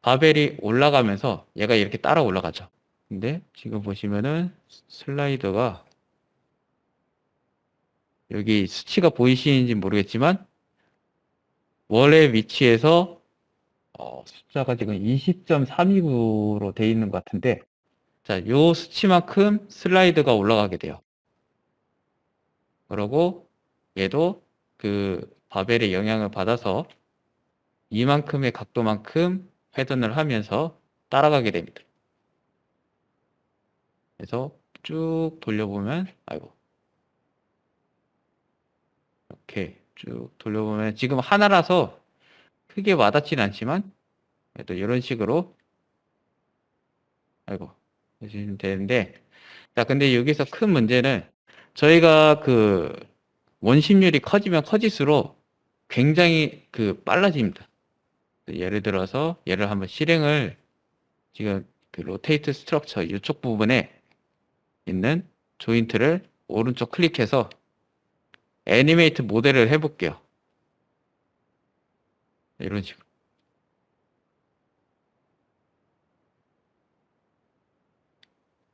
바벨이 올라가면서 얘가 이렇게 따라 올라가죠. 근데 지금 보시면은 슬라이더가 여기 수치가 보이시는지 모르겠지만 원의 위치에서 숫자가 지금 20.329로 돼 있는 것 같은데, 자, 요 수치만큼 슬라이드가 올라가게 돼요. 그러고 얘도 그 바벨의 영향을 받아서 이만큼의 각도만큼 회전을 하면서 따라가게 됩니다. 그래서 쭉 돌려보면, 이렇게 쭉 돌려보면 지금 하나라서 크게 와닿진 않지만, 또 이런 식으로, 보시면 되는데, 자, 근데 여기서 큰 문제는 저희가 그 원심률이 커지면 커질수록 굉장히 빨라집니다. 예를 들어서 얘를 한번 실행을 지금 그 로테이트 스트럭처 이쪽 부분에 있는 조인트를 오른쪽 클릭해서 애니메이트 모델을 해볼게요. 이런 식으로.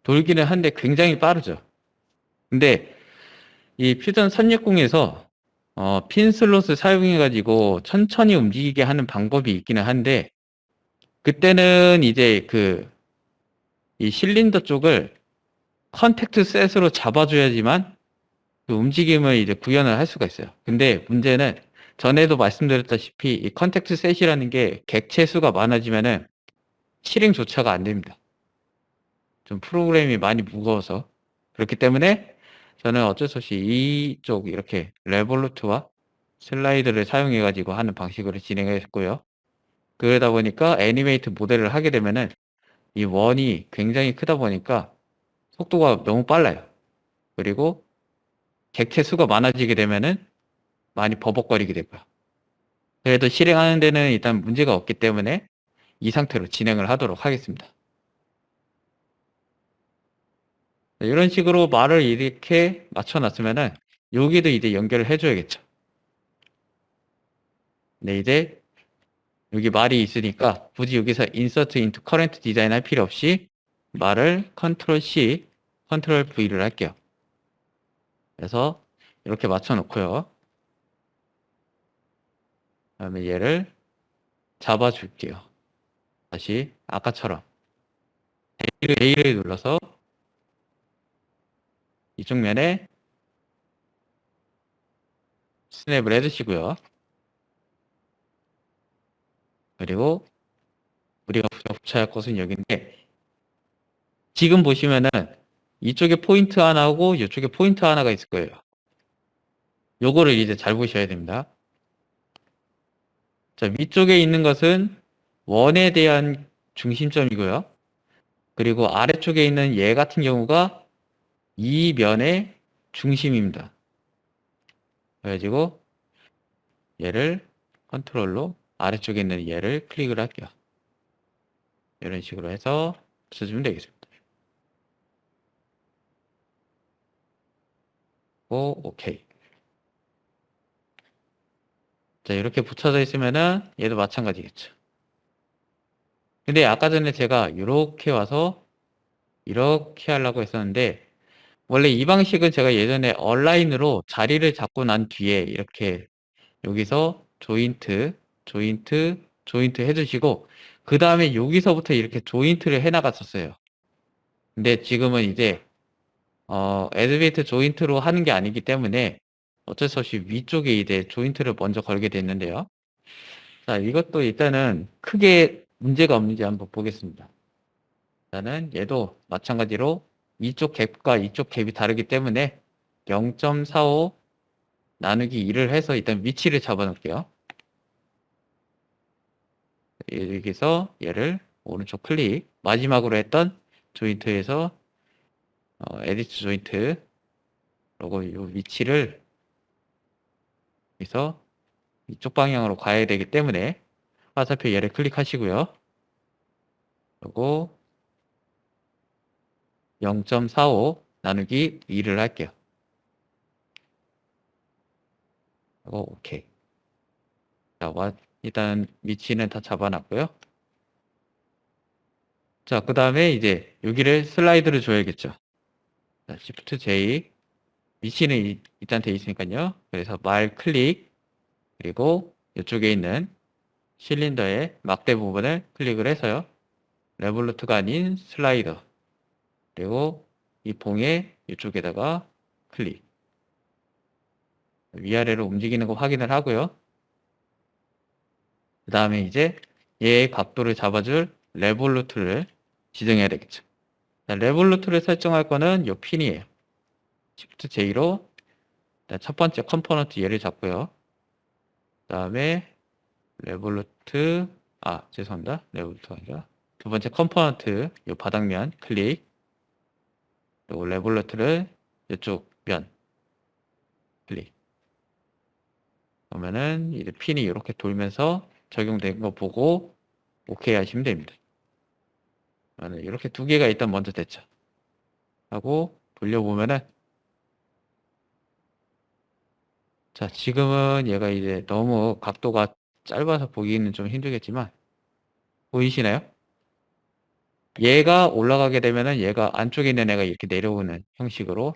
돌기는 한데 굉장히 빠르죠. 근데 이 퓨전 360에서 핀 슬롯을 사용해 가지고 천천히 움직이게 하는 방법이 있기는 한데, 그때는 이제 이 실린더 쪽을 컨택트 셋으로 잡아줘야지만 그 움직임을 이제 구현을 할 수가 있어요. 근데 문제는 전에도 말씀드렸다시피 이 컨택트 셋이라는 게 객체 수가 많아지면은 실행조차가 안 됩니다. 좀 프로그램이 많이 무거워서. 그렇기 때문에 저는 어쩔 수 없이 이쪽 이렇게 레볼루트와 슬라이드를 사용해 가지고 하는 방식으로 진행했고요. 그러다 보니까 애니메이트 모델을 하게 되면은 이 원이 굉장히 크다 보니까 속도가 너무 빨라요. 그리고 객체 수가 많아지게 되면은 많이 버벅거리게 되고요. 그래도 실행하는 데는 일단 문제가 없기 때문에 이 상태로 진행을 하도록 하겠습니다. 이런 식으로 말을 이렇게 맞춰놨으면은 여기도 이제 연결을 해줘야겠죠. 네, 이제 여기 말이 있으니까 굳이 여기서 insert into current design 할 필요 없이 말을 컨트롤 C, 컨트롤 V를 할게요. 그래서 이렇게 맞춰 놓고요. 그다음에 얘를 잡아 줄게요. 다시 아까처럼 A를 눌러서 이쪽 면에 스냅을 해주시고요. 그리고 우리가 붙여야 할 것은 여기인데, 지금 보시면은 이쪽에 포인트 하나고 이쪽에 포인트 하나가 있을 거예요. 요거를 이제 잘 보셔야 됩니다. 자, 위쪽에 있는 것은 원에 대한 중심점이고요. 그리고 아래쪽에 있는 얘 같은 경우가 이 면의 중심입니다. 그래가지고 얘를 컨트롤로 아래쪽에 있는 얘를 클릭을 할게요. 이런 식으로 해서 붙여주면 되겠습니다. 오케이. 자, 이렇게 붙여져 있으면은 얘도 마찬가지겠죠. 근데 아까 전에 제가 이렇게 와서 이렇게 하려고 했었는데 원래 이 방식은 제가 예전에 얼라인으로 자리를 잡고 난 뒤에 이렇게 여기서 조인트, 조인트, 조인트 해주시고 그 다음에 여기서부터 이렇게 조인트를 해나갔었어요. 근데 지금은 이제 애드베이트 조인트로 하는 게 아니기 때문에 어쩔 수 없이 위쪽에 이제 조인트를 먼저 걸게 됐는데요. 자, 이것도 일단은 크게 문제가 없는지 한번 보겠습니다. 일단은 얘도 마찬가지로 이쪽 갭과 이쪽 갭이 다르기 때문에 0.45 나누기 2를 해서 일단 위치를 잡아 놓을게요. 여기서 얘를 오른쪽 클릭, 마지막으로 했던 조인트에서 에디트 조인트, 그리고 이 위치를 여기서 이쪽 방향으로 가야 되기 때문에 화살표 얘를 클릭하시고요. 그리고 0.45 나누기 2를 할게요. 그리고 오케이. 자, 일단 위치는 다 잡아놨고요. 자, 그 다음에 이제 여기를 슬라이드를 줘야겠죠. 자, Shift J. 위치는 일단 돼 있으니까요. 그래서 말 클릭, 그리고 이쪽에 있는 실린더의 막대 부분을 클릭을 해서요. 레볼루트가 아닌 슬라이더, 그리고 이 봉의 이쪽에다가 클릭. 위아래로 움직이는 거 확인을 하고요. 그 다음에 이제 얘의 각도를 잡아줄 레볼루트를 지정해야 되겠죠. 자, 레볼루트를 설정할 거는 이 핀이에요. Shift J로 첫 번째 컴포넌트 얘를 잡고요. 그 다음에 레볼루트, 죄송합니다. 레볼루트가 아니라 두 번째 컴포넌트 이 바닥면 클릭, 그리고 레볼루트를 이쪽 면 클릭. 그러면은 이제 핀이 이렇게 돌면서 적용된 거 보고 오케이 하시면 됩니다. 그러면 이렇게 두 개가 일단 먼저 됐죠. 하고 돌려보면은, 자, 지금은 얘가 이제 너무 각도가 짧아서 보기는 좀 힘들겠지만 보이시나요? 얘가 올라가게 되면은 얘가 안쪽에 있는 애가 이렇게 내려오는 형식으로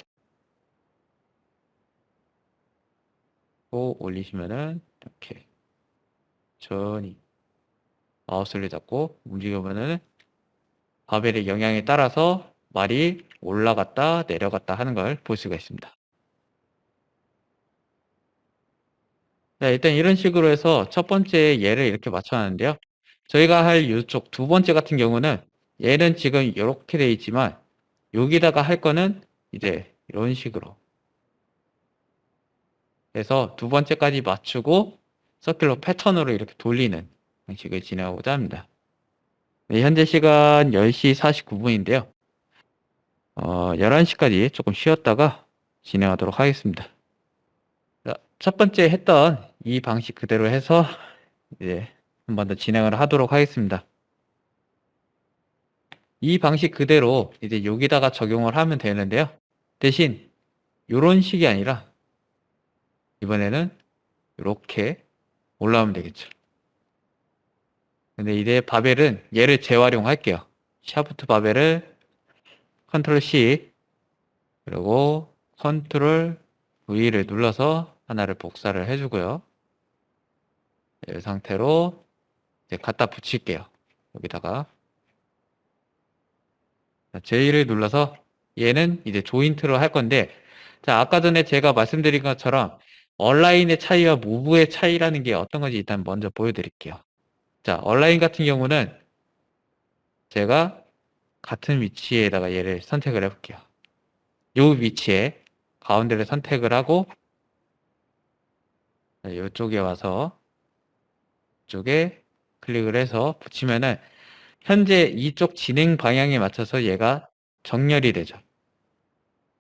올리시면은 이렇게 천천히 마우스를 잡고 움직이면은 바벨의 영향에 따라서 말이 올라갔다 내려갔다 하는 걸 볼 수가 있습니다. 자, 일단 이런 식으로 해서 첫 번째 얘를 이렇게 맞춰놨는데요. 저희가 할 이쪽 두 번째 같은 경우는 얘는 지금 이렇게 되어 있지만 여기다가 할 거는 이제 이런 식으로 해서 두 번째까지 맞추고 서큘러 패턴으로 이렇게 돌리는 방식을 진행하고자 합니다. 네, 현재 시간 10시 49분인데요. 11시까지 조금 쉬었다가 진행하도록 하겠습니다. 자, 첫 번째 했던 이 방식 그대로 해서 이제 한 번 더 진행을 하도록 하겠습니다. 이 방식 그대로 이제 여기다가 적용을 하면 되는데요. 대신 이런 식이 아니라 이번에는 이렇게 올라오면 되겠죠. 근데 이제 바벨은 얘를 재활용할게요. 샤프트 바벨을 컨트롤 C 그리고 컨트롤 V를 눌러서 하나를 복사를 해주고요. 이 상태로 이제 갖다 붙일게요. 여기다가 J를 눌러서 얘는 이제 조인트로 할 건데, 자, 아까 전에 제가 말씀드린 것처럼 얼라인의 차이와 무브의 차이라는 게 어떤 건지 일단 먼저 보여드릴게요. 자, 얼라인 같은 경우는 제가 같은 위치에다가 얘를 선택을 해볼게요. 이 위치에 가운데를 선택을 하고 이쪽에 와서 이쪽에 클릭을 해서 붙이면은 현재 이쪽 진행 방향에 맞춰서 얘가 정렬이 되죠.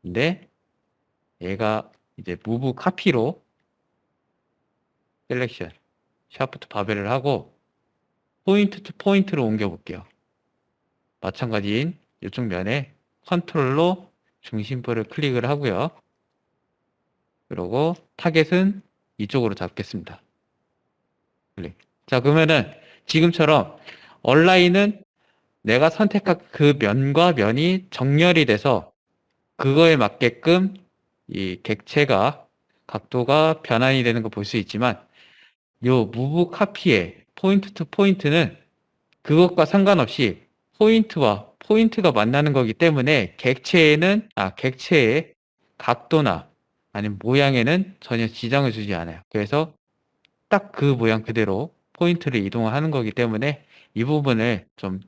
근데 얘가 이제 무브 카피로 셀렉션 샤프트 바벨을 하고 포인트 투 포인트로 옮겨 볼게요. 마찬가지인 이쪽 면에 컨트롤로 중심부를 클릭을 하고요. 그리고 타겟은 이쪽으로 잡겠습니다. 클릭. 자, 그러면은 지금처럼 얼라인은 내가 선택한 그 면과 면이 정렬이 돼서 그거에 맞게끔 이 객체가 각도가 변환이 되는 거 볼 수 있지만 요 무브 카피의 포인트 투 포인트는 그것과 상관없이 포인트와 포인트가 만나는 거기 때문에 객체의 각도나 아니면 모양에는 전혀 지장을 주지 않아요. 그래서 딱 그 모양 그대로 포인트를 이동을 하는 거기 때문에 이 부분을 좀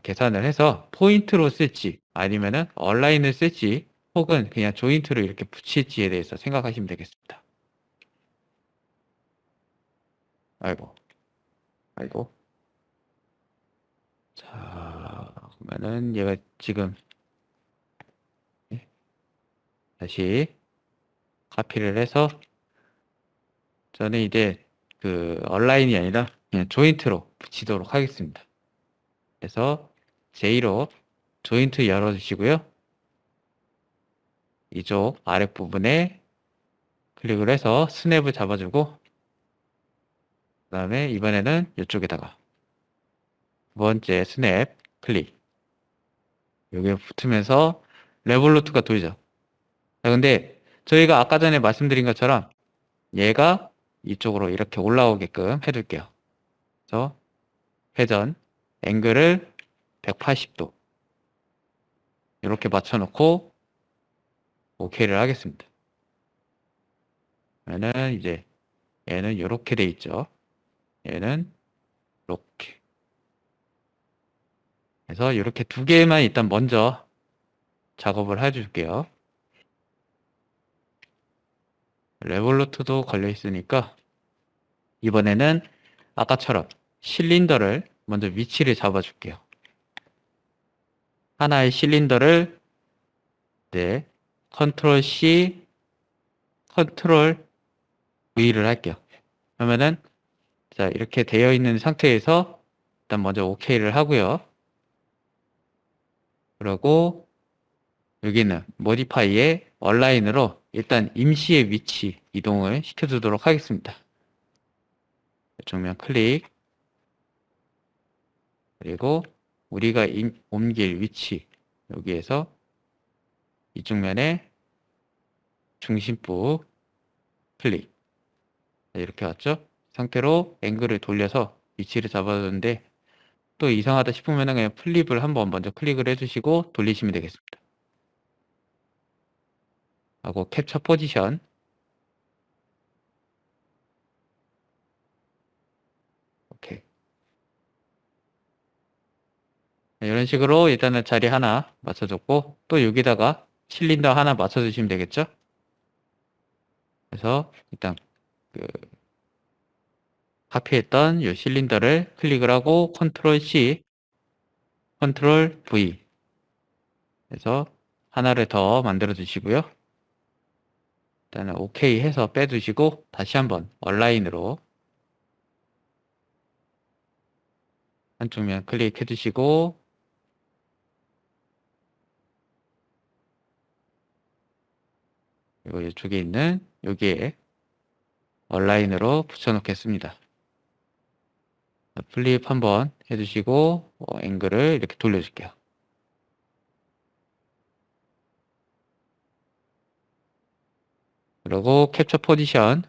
계산을 해서 포인트로 쓸지 아니면은 얼라인을 쓸지 혹은 그냥 조인트로 이렇게 붙일지에 대해서 생각하시면 되겠습니다. 아이고, 아이고. 자, 그러면은 얘가 지금 다시 카피를 해서 저는 이제 그 얼라인이 아니라 그냥 조인트로 붙이도록 하겠습니다. 그래서 J로 조인트 열어주시고요. 이쪽 아랫부분에 클릭을 해서 스냅을 잡아주고 그 다음에 이번에는 이쪽에다가 두 번째 스냅 클릭 여기에 붙으면서 레볼루트가 돌죠. 자, 근데 저희가 아까 전에 말씀드린 것처럼 얘가 이쪽으로 이렇게 올라오게끔 해둘게요. 그래서 회전 앵글을 180도 이렇게 맞춰놓고 OK를 하겠습니다. 그러면은 이제 얘는 이렇게 돼 있죠. 얘는 이렇게. 그래서 이렇게 두 개만 일단 먼저 작업을 해줄게요. 레볼루트도 걸려 있으니까 이번에는 아까처럼 실린더를 먼저 위치를 잡아줄게요. 하나의 실린더를 네, 컨트롤 C, 컨트롤 V를 할게요. 그러면은 자 이렇게 되어 있는 상태에서 일단 먼저 OK를 하고요. 그리고 여기는 모디파이의 얼라인으로 일단 임시의 위치 이동을 시켜주도록 하겠습니다. 정면 클릭 그리고 우리가 옮길 위치 여기에서 이쪽 면에 중심부 클릭 이렇게 왔죠? 상태로 앵글을 돌려서 위치를 잡아줬는데 또 이상하다 싶으면 그냥 플립을 한번 먼저 클릭을 해주시고 돌리시면 되겠습니다. 하고 캡처 포지션 오케이. 이런 식으로 일단은 자리 하나 맞춰줬고 또 여기다가 실린더 하나 맞춰주시면 되겠죠? 그래서 일단 그 카피했던 이 실린더를 클릭을 하고 컨트롤 C, 컨트롤 V 해서 하나를 더 만들어 주시고요. 일단은 OK 해서 빼두시고 다시 한번 얼라인으로 한쪽 면 클릭해 주시고 그리고 이쪽에 있는 여기에 얼라인으로 붙여 놓겠습니다. 플립 한번 해주시고 앵글을 이렇게 돌려줄게요. 그리고 캡처 포지션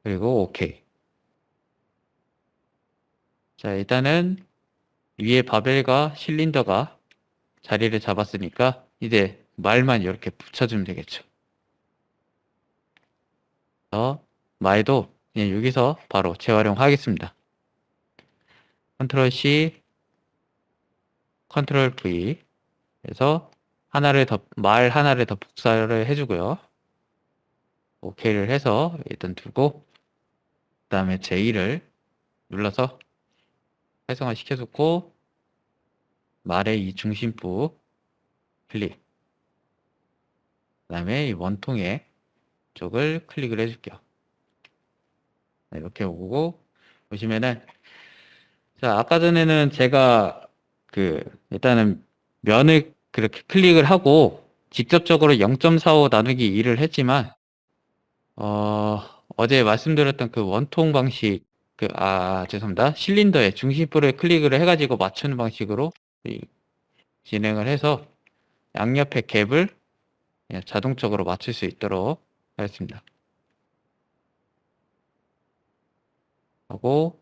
그리고 OK. 자 일단은 위에 바벨과 실린더가 자리를 잡았으니까 이제 말만 이렇게 붙여주면 되겠죠. 말도 그냥 여기서 바로 재활용하겠습니다. 컨트롤 C, 컨트롤 V 해서 말 하나를 더 복사를 해주고요. OK를 해서 일단 두고 그 다음에 J를 눌러서 활성화 시켜줬고 말의 이 중심부 클릭 그 다음에 이 원통의 쪽을 클릭을 해줄게요. 이렇게 오고 보시면은 자 아까 전에는 제가 일단은 면을 그렇게 클릭을 하고 직접적으로 0.45 나누기 2를 했지만 어제 말씀드렸던 그 원통 방식 죄송합니다. 실린더의 중심부를 클릭을 해가지고 맞추는 방식으로 진행을 해서 양옆의 갭을 그냥 자동적으로 맞출 수 있도록 하겠습니다. 하고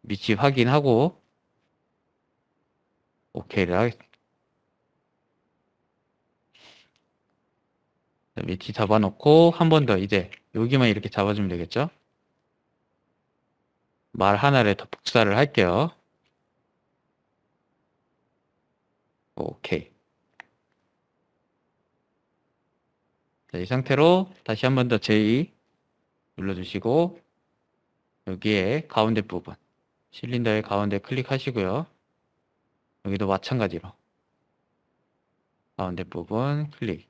위치 확인하고 OK를 하겠습니다. 위치 잡아놓고 한 번 더 이제 여기만 이렇게 잡아주면 되겠죠? 말 하나를 더 복사를 할게요. 오케이. 자, 이 상태로 다시 한 번 더 J 눌러주시고 여기에 가운데 부분 실린더의 가운데 클릭하시고요. 여기도 마찬가지로 가운데 부분 클릭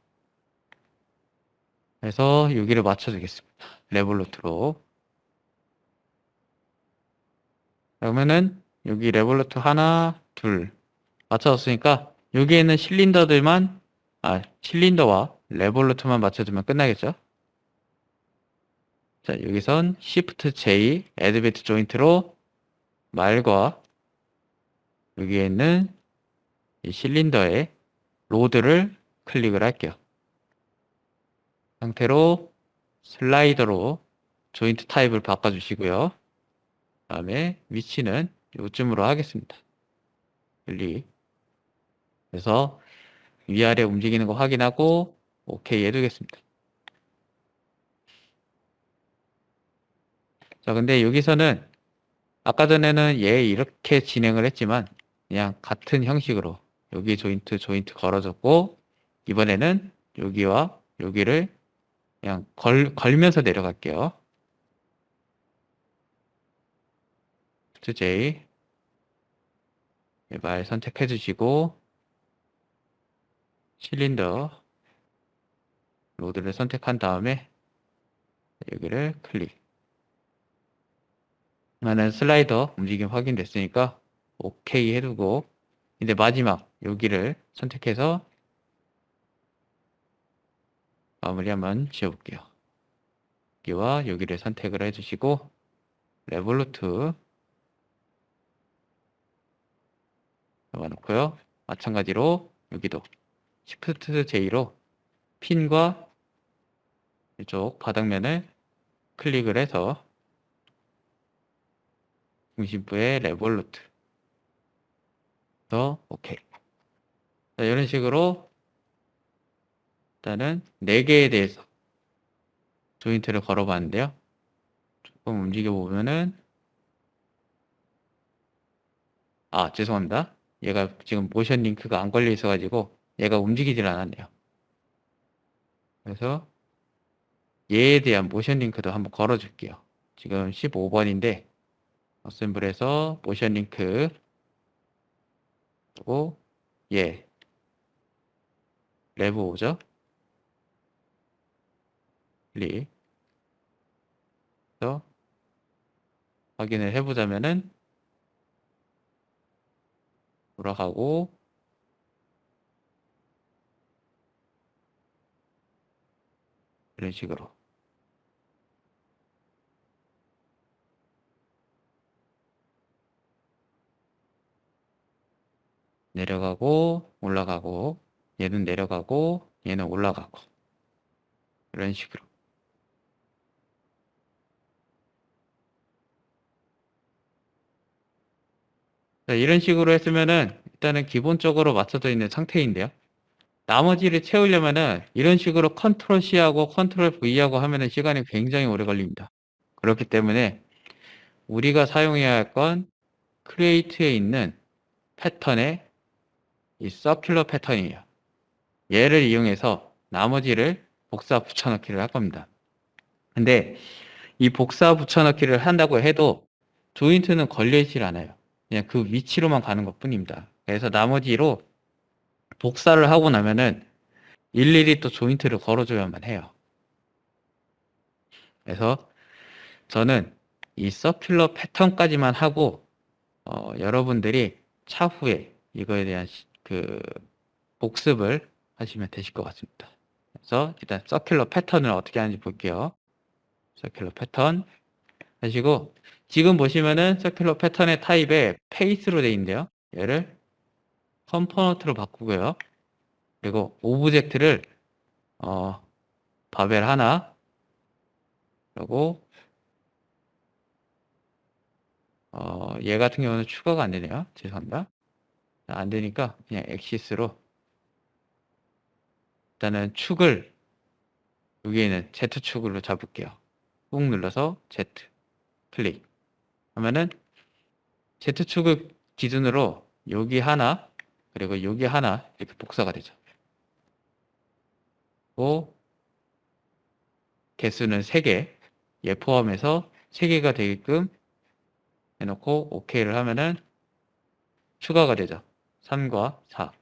해서 여기를 맞춰주겠습니다. 레볼루트로. 그러면은 여기 레볼루트 하나, 둘 맞춰졌으니까 여기에 있는 실린더들만 실린더와 레볼루트만 맞춰주면 끝나겠죠? 자, 여기선 Shift J Adbit 조인트로 말과 여기에 있는 이 실린더의 로드를 클릭을 할게요. 상태로 슬라이더로 조인트 타입을 바꿔주시고요. 그 다음에 위치는 요쯤으로 하겠습니다. 클릭. 그래서 위아래 움직이는 거 확인하고 OK 해두겠습니다. 자, 근데 여기서는 아까 전에는 얘 이렇게 진행을 했지만 그냥 같은 형식으로 여기 조인트 걸어줬고 이번에는 여기와 여기를 그냥 걸면서 내려갈게요. J 말 선택해 주시고 실린더 로드를 선택한 다음에 여기를 클릭. 나는 슬라이더 움직임 확인됐으니까 OK 해두고 이제 마지막 여기를 선택해서 마무리 한번 지어볼게요. 여기와 여기를 선택을 해주시고 레볼루트 잡아놓고요. 마찬가지로 여기도 Shift J로 핀과 이쪽 바닥면을 클릭을 해서 중심부에 레볼루트 더 OK. 자, 이런 식으로 일단은 4개에 대해서 조인트를 걸어봤는데요. 조금 움직여 보면은 죄송합니다. 얘가 지금 모션 링크가 안 걸려 있어 가지고 얘가 움직이질 않았네요. 그래서 얘에 대한 모션 링크도 한번 걸어 줄게요. 지금 15번인데 어셈블에서 모션 링크 그리고 얘 레브 오죠? 클릭 그래서 확인을 해보자면은 돌아가고 이런 식으로 내려가고 올라가고 얘는 내려가고 얘는 올라가고 이런 식으로 자, 이런 식으로 했으면은 일단은 기본적으로 맞춰져 있는 상태인데요. 나머지를 채우려면은 이런 식으로 컨트롤 C하고 컨트롤 V하고 하면은 시간이 굉장히 오래 걸립니다. 그렇기 때문에 우리가 사용해야 할 건 크리에이트에 있는 패턴의 이 서큘러 패턴이에요. 얘를 이용해서 나머지를 복사 붙여넣기를 할 겁니다. 근데 이 복사 붙여넣기를 한다고 해도 조인트는 걸려있질 않아요. 그냥 그 위치로만 가는 것 뿐입니다. 그래서 나머지로 복사를 하고 나면은 일일이 또 조인트를 걸어줘야만 해요. 그래서 저는 이 서큘러 패턴까지만 하고 여러분들이 차후에 이거에 대한 그 복습을 하시면 되실 것 같습니다. 그래서 일단 서큘러 패턴을 어떻게 하는지 볼게요. 서큘러 패턴 하시고 지금 보시면은 서큘러 패턴의 타입에 페이스로 되어 있는데요. 얘를 컴포넌트로 바꾸고요. 그리고 오브젝트를 바벨 하나, 그리고 얘 같은 경우는 추가가 안 되네요. 죄송합니다. 안 되니까 그냥 엑시스로 일단은 축을 여기에는 Z축으로 잡을게요. 꾹 눌러서 Z 클릭 하면은 Z축을 기준으로 여기 하나 그리고 여기 하나 이렇게 복사가 되죠. 또 개수는 3개, 얘 포함해서 3개가 되게끔 해놓고 OK를 하면은 추가가 되죠. 3과 4.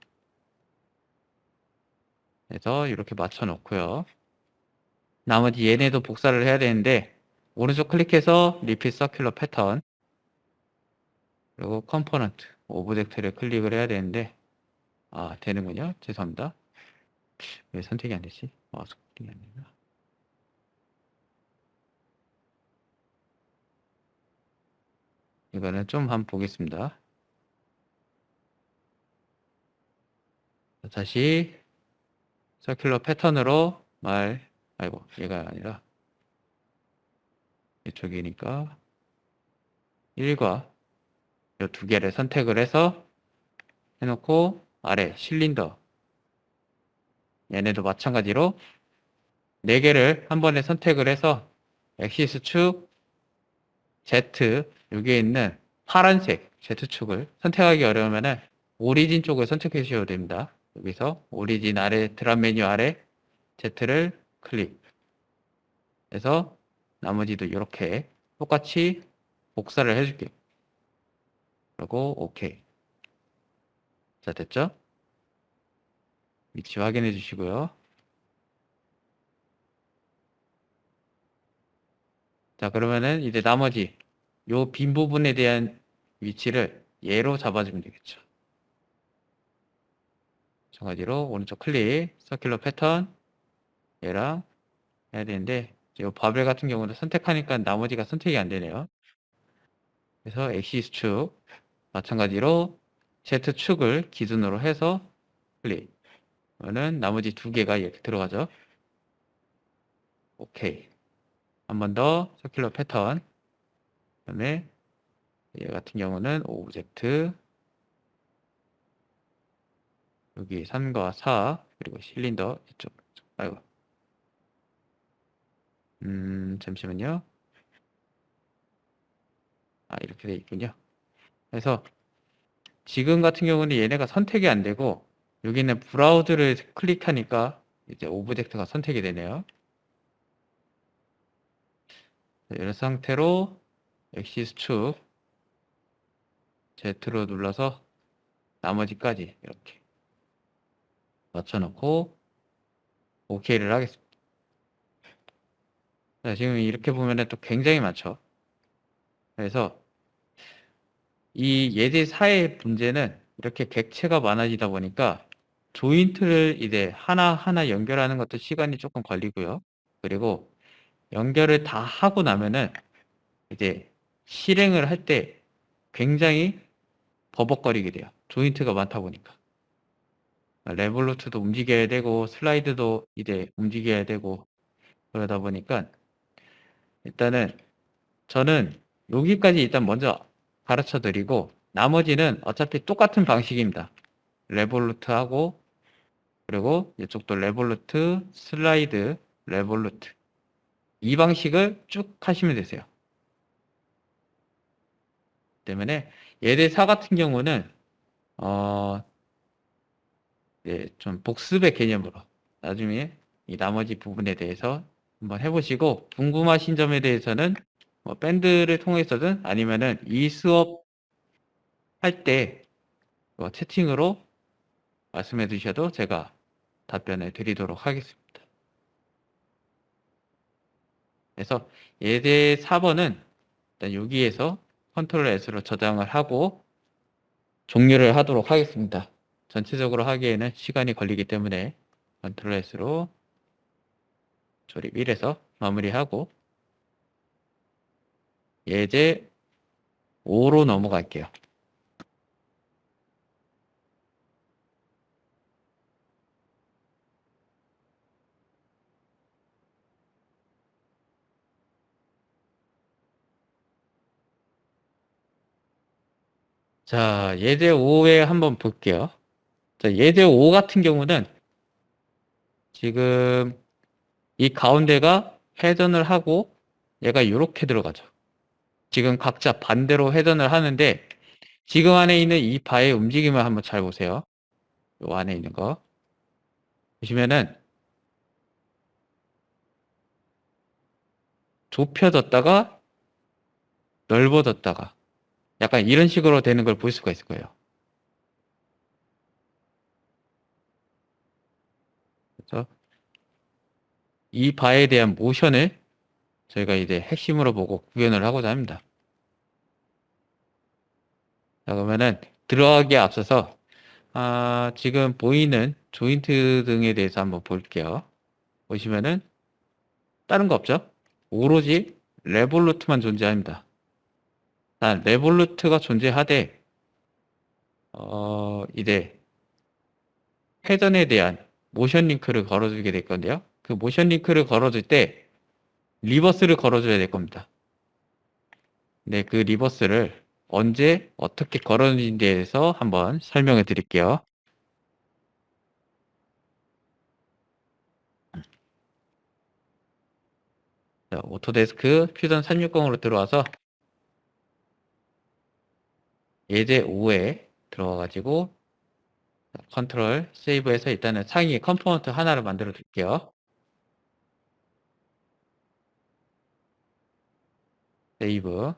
그래서 이렇게 맞춰 놓고요. 나머지 얘네도 복사를 해야 되는데 오른쪽 클릭해서 리핏 서큘러 패턴 그리고 컴포넌트 오브젝트를 클릭을 해야 되는데 되는군요. 죄송합니다. 왜 선택이 안 되지? 선택이 안 되나? 이거는 좀 한번 보겠습니다. 다시 서큘러 패턴으로 아이고 얘가 아니라 이쪽이니까 1과 이 2개를 선택을 해서 해놓고 아래 실린더 얘네도 마찬가지로 4개를 한 번에 선택을 해서 엑시스 축 Z 여기에 있는 파란색 Z축을 선택하기 어려우면은 오리진 쪽을 선택해 주셔도 됩니다. 여기서 오리진 아래 드랍 메뉴 아래 Z를 클릭 해서 나머지도 이렇게 똑같이 복사를 해줄게요. 그리고 OK. 자, 됐죠? 위치 확인해 주시고요. 자, 그러면은 이제 나머지 요 빈 부분에 대한 위치를 얘로 잡아주면 되겠죠. 마찬가지로 오른쪽 클릭, 서큘러 패턴 얘랑 해야 되는데 이 바벨 같은 경우는 선택하니까 나머지가 선택이 안 되네요. 그래서 엑시스 축 마찬가지로 Z축을 기준으로 해서 클릭. 그러면 나머지 2개가 이렇게 들어가죠. 오케이. 한 번 더 서큘러 패턴. 그다음에 얘 같은 경우는 오브젝트 여기 3과 4 그리고 실린더 이쪽. 아이고. 잠시만요. 이렇게 돼 있군요. 그래서 지금 같은 경우는 얘네가 선택이 안 되고 여기는 브라우즈를 클릭하니까 이제 오브젝트가 선택이 되네요. 이런 상태로 엑시스 축 Z로 눌러서 나머지까지 이렇게 맞춰놓고 OK를 하겠습니다. 자, 지금 이렇게 보면은 또 굉장히 많죠. 그래서 이 예제 4의 문제는 이렇게 객체가 많아지다 보니까 조인트를 이제 하나하나 연결하는 것도 시간이 조금 걸리고요. 그리고 연결을 다 하고 나면은 이제 실행을 할 때 굉장히 버벅거리게 돼요. 조인트가 많다 보니까. 레볼루트도 움직여야 되고 슬라이드도 이제 움직여야 되고 그러다 보니까 일단은 저는 여기까지 일단 먼저 가르쳐 드리고 나머지는 어차피 똑같은 방식입니다. 레볼루트하고 그리고 이쪽도 레볼루트, 슬라이드, 레볼루트 이 방식을 쭉 하시면 되세요. 때문에 예대 4 같은 경우는 좀 복습의 개념으로 나중에 이 나머지 부분에 대해서 한번 해보시고 궁금하신 점에 대해서는 뭐 밴드를 통해서든 아니면은 이 수업 할 때 채팅으로 말씀해 주셔도 제가 답변을 드리도록 하겠습니다. 그래서 예대 4번은 일단 여기에서 컨트롤 S로 저장을 하고 종료를 하도록 하겠습니다. 전체적으로 하기에는 시간이 걸리기 때문에 컨트롤 S로 조립 1에서 마무리하고 예제 5로 넘어갈게요. 자, 예제 5에 한번 볼게요. 자, 예제 5 같은 경우는 지금 이 가운데가 회전을 하고 얘가 이렇게 들어가죠. 지금 각자 반대로 회전을 하는데 지금 안에 있는 이 바의 움직임을 한번 잘 보세요. 요 안에 있는 거. 보시면은 좁혀졌다가 넓어졌다가 약간 이런 식으로 되는 걸 볼 수가 있을 거예요. 그래서 이 바에 대한 모션을 저희가 이제 핵심으로 보고 구현을 하고자 합니다. 자, 그러면은 들어가기에 앞서서 지금 보이는 조인트 등에 대해서 한번 볼게요. 보시면은 다른 거 없죠? 오로지 레볼루트만 존재합니다. 레볼루트가 존재하되 이제 회전에 대한 모션 링크를 걸어주게 될 건데요. 그 모션 링크를 걸어줄 때 리버스를 걸어줘야 될 겁니다. 네, 그 리버스를 언제 어떻게 걸어주는지에 대해서 한번 설명을 드릴게요. 자, 오토데스크 퓨전 360으로 들어와서 예제 5에 들어가가지고 컨트롤 세이브해서 일단은 상위 컴포넌트 하나를 만들어 줄게요. 세이브.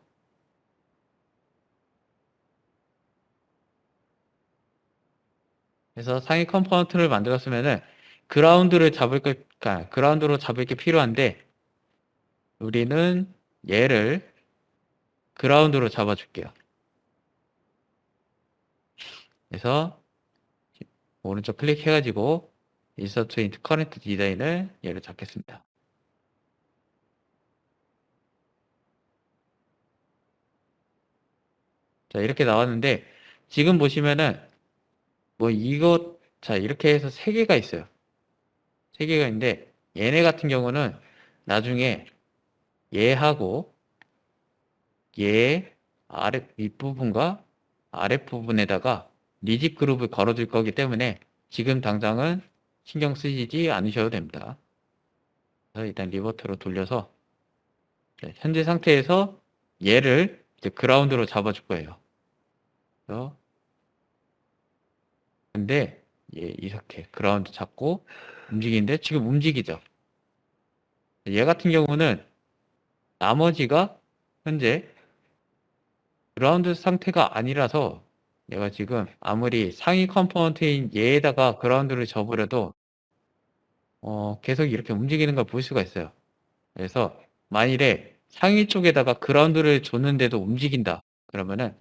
그래서 상위 컴포넌트를 만들었으면은 그라운드로 잡을 게 필요한데 우리는 얘를 그라운드로 잡아줄게요. 그래서 오른쪽 클릭해가지고 Insert into Current Design을 얘를 잡겠습니다. 자, 이렇게 나왔는데 지금 보시면은 자, 이렇게 해서 3개가 있어요. 3개가 있는데 얘네 같은 경우는 나중에 얘하고 얘 윗부분과 아랫부분에다가 리집 그룹을 걸어줄 거기 때문에 지금 당장은 신경 쓰시지 않으셔도 됩니다. 그래서 일단 리버트로 돌려서 현재 상태에서 얘를 이제 그라운드로 잡아줄 거예요. 그래서 근데 얘 이렇게 그라운드 잡고 움직이는데 지금 움직이죠. 얘 같은 경우는 나머지가 현재 그라운드 상태가 아니라서 얘가 지금 아무리 상위 컴포넌트인 얘에다가 그라운드를 접으려도 계속 이렇게 움직이는 걸 볼 수가 있어요. 그래서 만일에 상위 쪽에다가 그라운드를 줬는데도 움직인다. 그러면은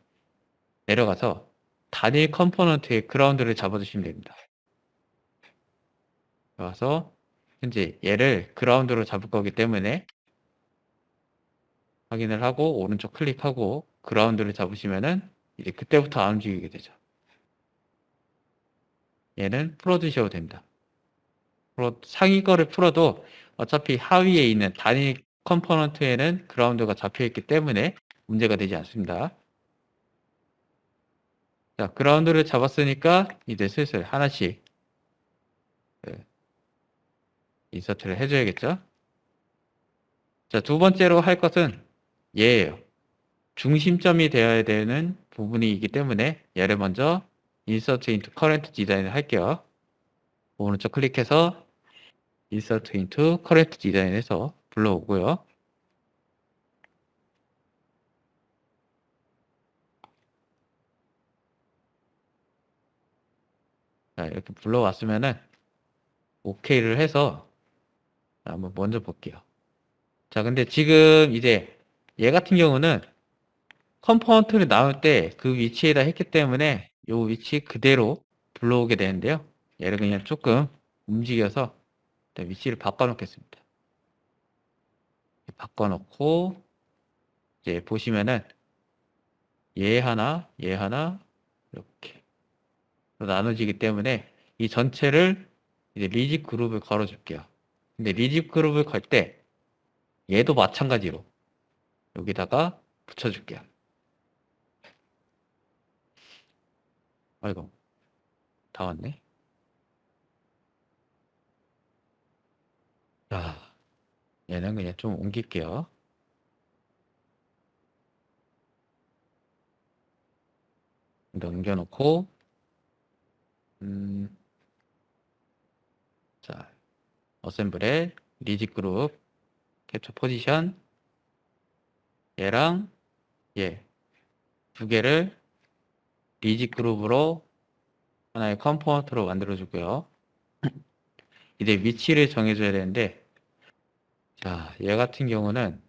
내려가서 단일 컴포넌트에 그라운드를 잡아주시면 됩니다. 그래서 현재 얘를 그라운드로 잡을 거기 때문에 확인을 하고 오른쪽 클릭하고 그라운드를 잡으시면은 이제 그때부터 안 움직이게 되죠. 얘는 풀어주셔도 됩니다. 상위 거를 풀어도 어차피 하위에 있는 단일 컴포넌트에는 그라운드가 잡혀있기 때문에 문제가 되지 않습니다. 자, 그라운드를 잡았으니까 이제 슬슬 하나씩 인서트를 해줘야겠죠? 자, 두 번째로 할 것은 얘예요. 중심점이 되어야 되는 부분이기 때문에 얘를 먼저 Insert into Current Design을 할게요. 오른쪽 클릭해서 Insert into Current Design에서 불러오고요. 자, 이렇게 불러왔으면은 OK를 해서 한번 먼저 볼게요. 자, 근데 지금 이제 얘 같은 경우는 컴포넌트를 나올 때 그 위치에다 했기 때문에 이 위치 그대로 불러오게 되는데요. 얘를 그냥 조금 움직여서 위치를 바꿔놓겠습니다. 바꿔놓고 이제 보시면은 얘 하나, 얘 하나, 이렇게 나눠지기 때문에 이 전체를 이제 리집 그룹을 걸어줄게요. 근데 리집 그룹을 걸 때 얘도 마찬가지로 여기다가 붙여줄게요. 아이고, 다 왔네. 자, 얘는 그냥 좀 옮길게요. 옮겨놓고, 자, 어셈블에 리집 그룹, 캡처 포지션, 얘랑 얘 두 개를 리집 그룹으로 하나의 컴포넌트로 만들어주고요. 이제 위치를 정해줘야 되는데, 자, 얘 같은 경우는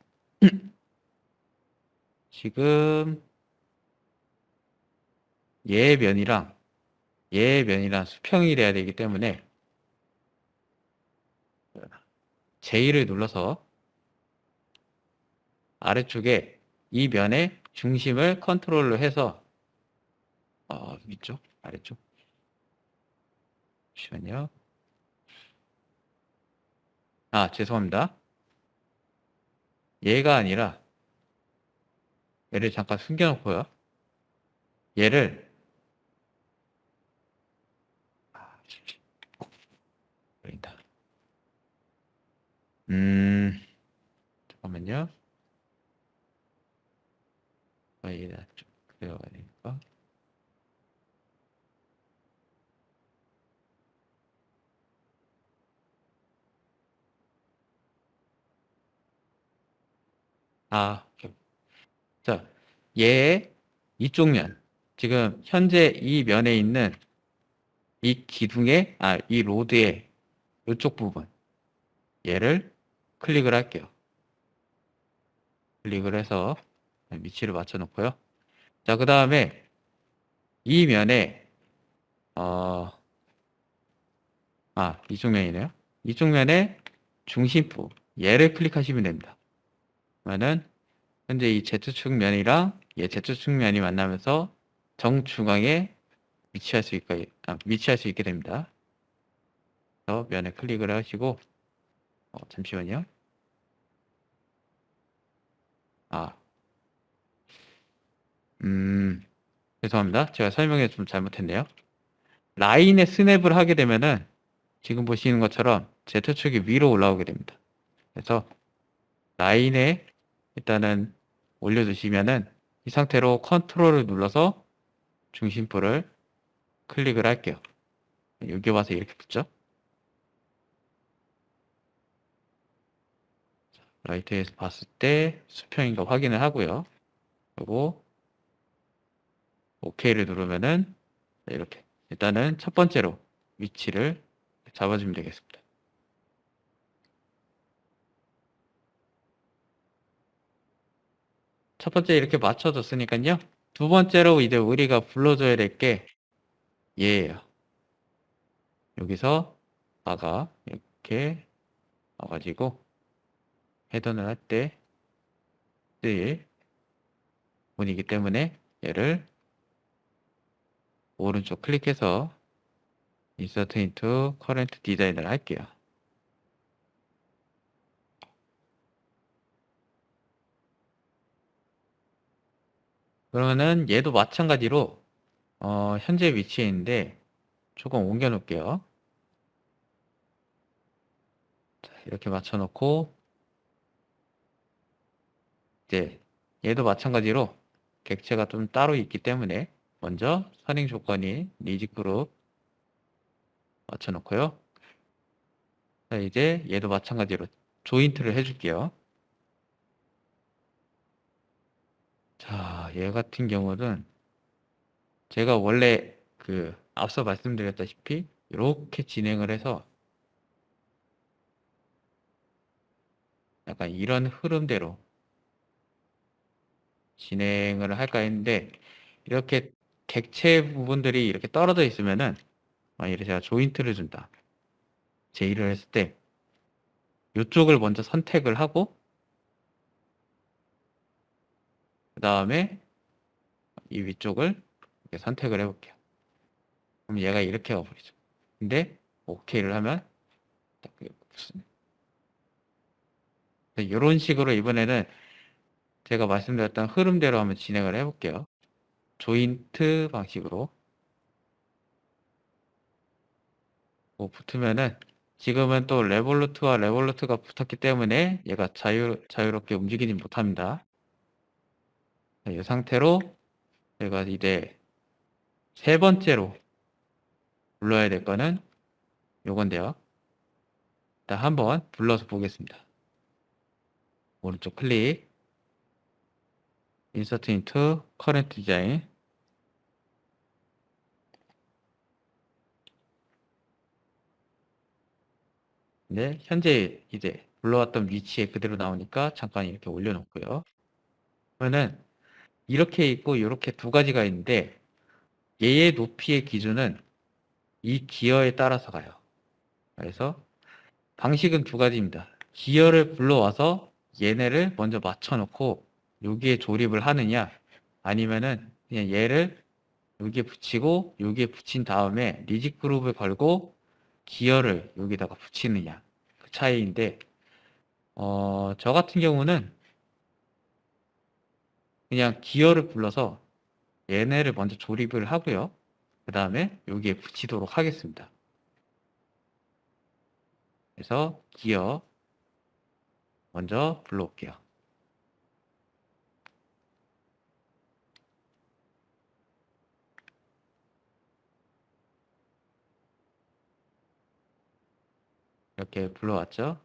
지금 얘 면이랑 얘 면이랑 수평이 돼야 되기 때문에 J를 눌러서 아래쪽에 이 면의 중심을 컨트롤로 해서 위쪽, 아래쪽. 잠시만요. 아, 죄송합니다. 얘가 아니라 얘를 잠깐 숨겨놓고요. 얘를 보인다. 잠깐만요. 얘가 좀 그려야 되니까. 오케이. 자, 얘의 이쪽 면. 지금 현재 이 면에 있는 이 기둥의, 이 로드의 이쪽 부분. 얘를 클릭을 할게요. 클릭을 해서 위치를 맞춰 놓고요. 자, 그 다음에 이 면에, 이쪽 면이네요. 이쪽 면에 중심부, 얘를 클릭하시면 됩니다. 그러면은 현재 이 Z축 면이랑 얘 Z축 면이 만나면서 정중앙에 위치할 수 있게 됩니다. 그래서 면에 클릭을 하시고, 잠시만요. 죄송합니다. 제가 설명에 좀 잘못했네요. 라인에 스냅을 하게 되면은 지금 보시는 것처럼 Z축이 위로 올라오게 됩니다. 그래서 라인에 일단은 올려주시면은 이 상태로 컨트롤을 눌러서 중심부를 클릭을 할게요. 여기 와서 이렇게 붙죠. 라이트에서 봤을 때 수평인가 확인을 하고요. 그리고 OK를 누르면은 이렇게 일단은 첫 번째로 위치를 잡아주면 되겠습니다. 첫 번째 이렇게 맞춰줬으니까요. 두 번째로 이제 우리가 불러줘야 될 게 얘예요. 여기서 아가 이렇게 와가지고 헤던을 할 때 쓰일 문이기 때문에 얘를 오른쪽 클릭해서 Insert into Current Design을 할게요. 그러면은 얘도 마찬가지로 현재 위치에 있는데 조금 옮겨 놓을게요. 이렇게 맞춰 놓고 이제 얘도 마찬가지로 객체가 좀 따로 있기 때문에 먼저 선행 조건이 리지 그룹 맞춰 놓고요. 자, 이제 얘도 마찬가지로 조인트를 해줄게요. 자, 얘 같은 경우는 제가 원래 앞서 말씀드렸다시피 이렇게 진행을 해서 약간 이런 흐름대로 진행을 할까 했는데 이렇게 객체 부분들이 이렇게 떨어져 있으면은 만약에 제가 조인트를 준다. 제의를 했을 때 이쪽을 먼저 선택을 하고 그 다음에 이 위쪽을 이렇게 선택을 해볼게요. 그럼 얘가 이렇게 가버리죠. 근데 OK를 하면 딱 붙습니다. 이런 식으로 이번에는 제가 말씀드렸던 흐름대로 한번 진행을 해볼게요. 조인트 방식으로 붙으면은 지금은 또 레볼루트와 레볼루트가 붙었기 때문에 얘가 자유롭게 움직이지 못합니다. 이 상태로 제가 이제 세 번째로 불러야 될 거는 요건데요. 일단 한번 불러서 보겠습니다. 오른쪽 클릭, Insert into Current Design. 네, 현재 이제 불러왔던 위치에 그대로 나오니까 잠깐 이렇게 올려놓고요. 그러면은 이렇게 있고 이렇게 두 가지가 있는데 얘의 높이의 기준은 이 기어에 따라서 가요. 그래서 방식은 두 가지입니다. 기어를 불러와서 얘네를 먼저 맞춰놓고 여기에 조립을 하느냐, 아니면은 그냥 얘를 여기에 붙이고 여기에 붙인 다음에 리짓 그룹을 걸고 기어를 여기다가 붙이느냐, 그 차이인데 저 같은 경우는 그냥 기어를 불러서 얘네를 먼저 조립을 하고요. 그 다음에 여기에 붙이도록 하겠습니다. 그래서 기어 먼저 불러올게요. 이렇게 불러왔죠?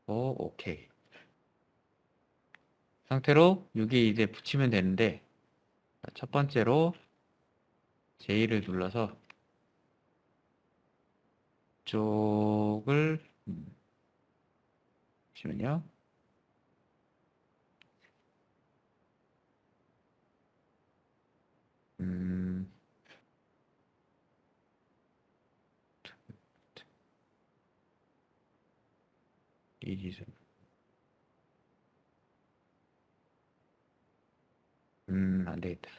오케이. 상태로 여기 이제 붙이면 되는데, 첫 번째로 J를 눌러서 이쪽을 보시면요. 음, 이지수. 안 되겠다.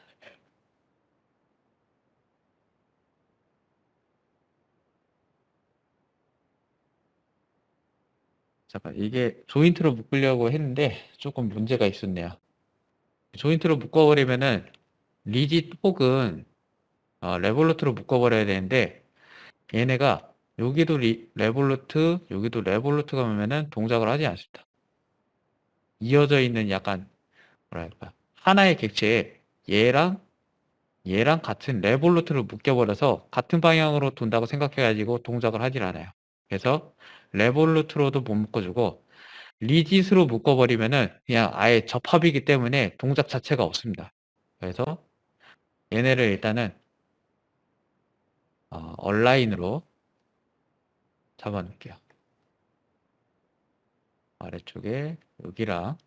잠깐, 이게 조인트로 묶으려고 했는데 조금 문제가 있었네요. 조인트로 묶어버리면은 리짓 혹은 레볼루트로 묶어버려야 되는데 얘네가 여기도 레볼루트, 여기도 레볼루트가 오면은 동작을 하지 않습니다. 이어져 있는 약간 뭐랄까 하나의 객체에 얘랑 같은 레볼루트를 묶여버려서 같은 방향으로 돈다고 생각해가지고 동작을 하질 않아요. 그래서 레볼루트로도 못 묶어주고 리짓으로 묶어버리면은 그냥 아예 접합이기 때문에 동작 자체가 없습니다. 그래서 얘네를 일단은 얼라인으로 잡아놓을게요. 아래쪽에 여기랑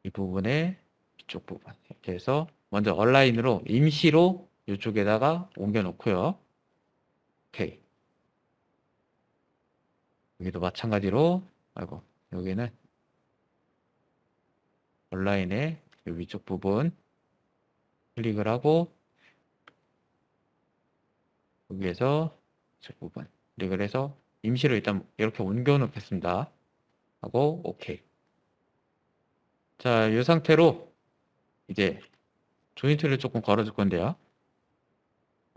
이 부분에 이쪽 부분 이렇게 해서 먼저 얼라인으로 임시로 이쪽에다가 옮겨 놓고요. 오케이. 여기도 마찬가지로 아이고 여기는 얼라인의 위쪽 부분 클릭을 하고 여기에서 이쪽 부분 클릭을 해서 임시로 일단 이렇게 옮겨 놓겠습니다. 하고 오케이. 자, 이 상태로 이제 조인트를 조금 걸어줄 건데요.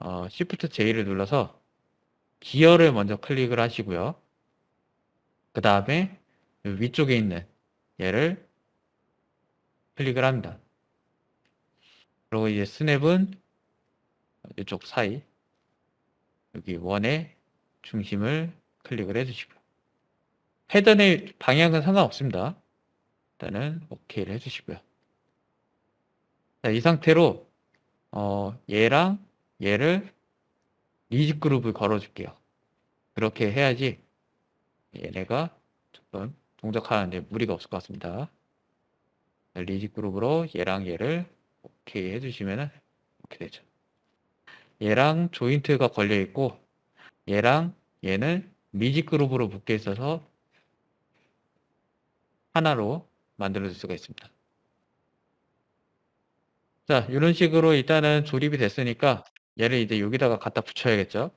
Shift J를 눌러서 기어를 먼저 클릭을 하시고요. 그 다음에 위쪽에 있는 얘를 클릭을 합니다. 그리고 이제 스냅은 이쪽 사이 여기 원의 중심을 클릭을 해주시고요. 패턴의 방향은 상관없습니다. 일단은 OK를 해주시고요. 자, 이 상태로 얘랑 얘를 리짓 그룹을 걸어줄게요. 그렇게 해야지 얘네가 조금 동작하는데 무리가 없을 것 같습니다. 리짓 그룹으로 얘랑 얘를 오케이 해주시면은 이렇게 되죠. 얘랑 조인트가 걸려 있고 얘랑 얘는 리짓 그룹으로 묶여 있어서 하나로 만들어줄 수가 있습니다. 자, 이런 식으로 일단은 조립이 됐으니까 얘를 이제 여기다가 갖다 붙여야겠죠.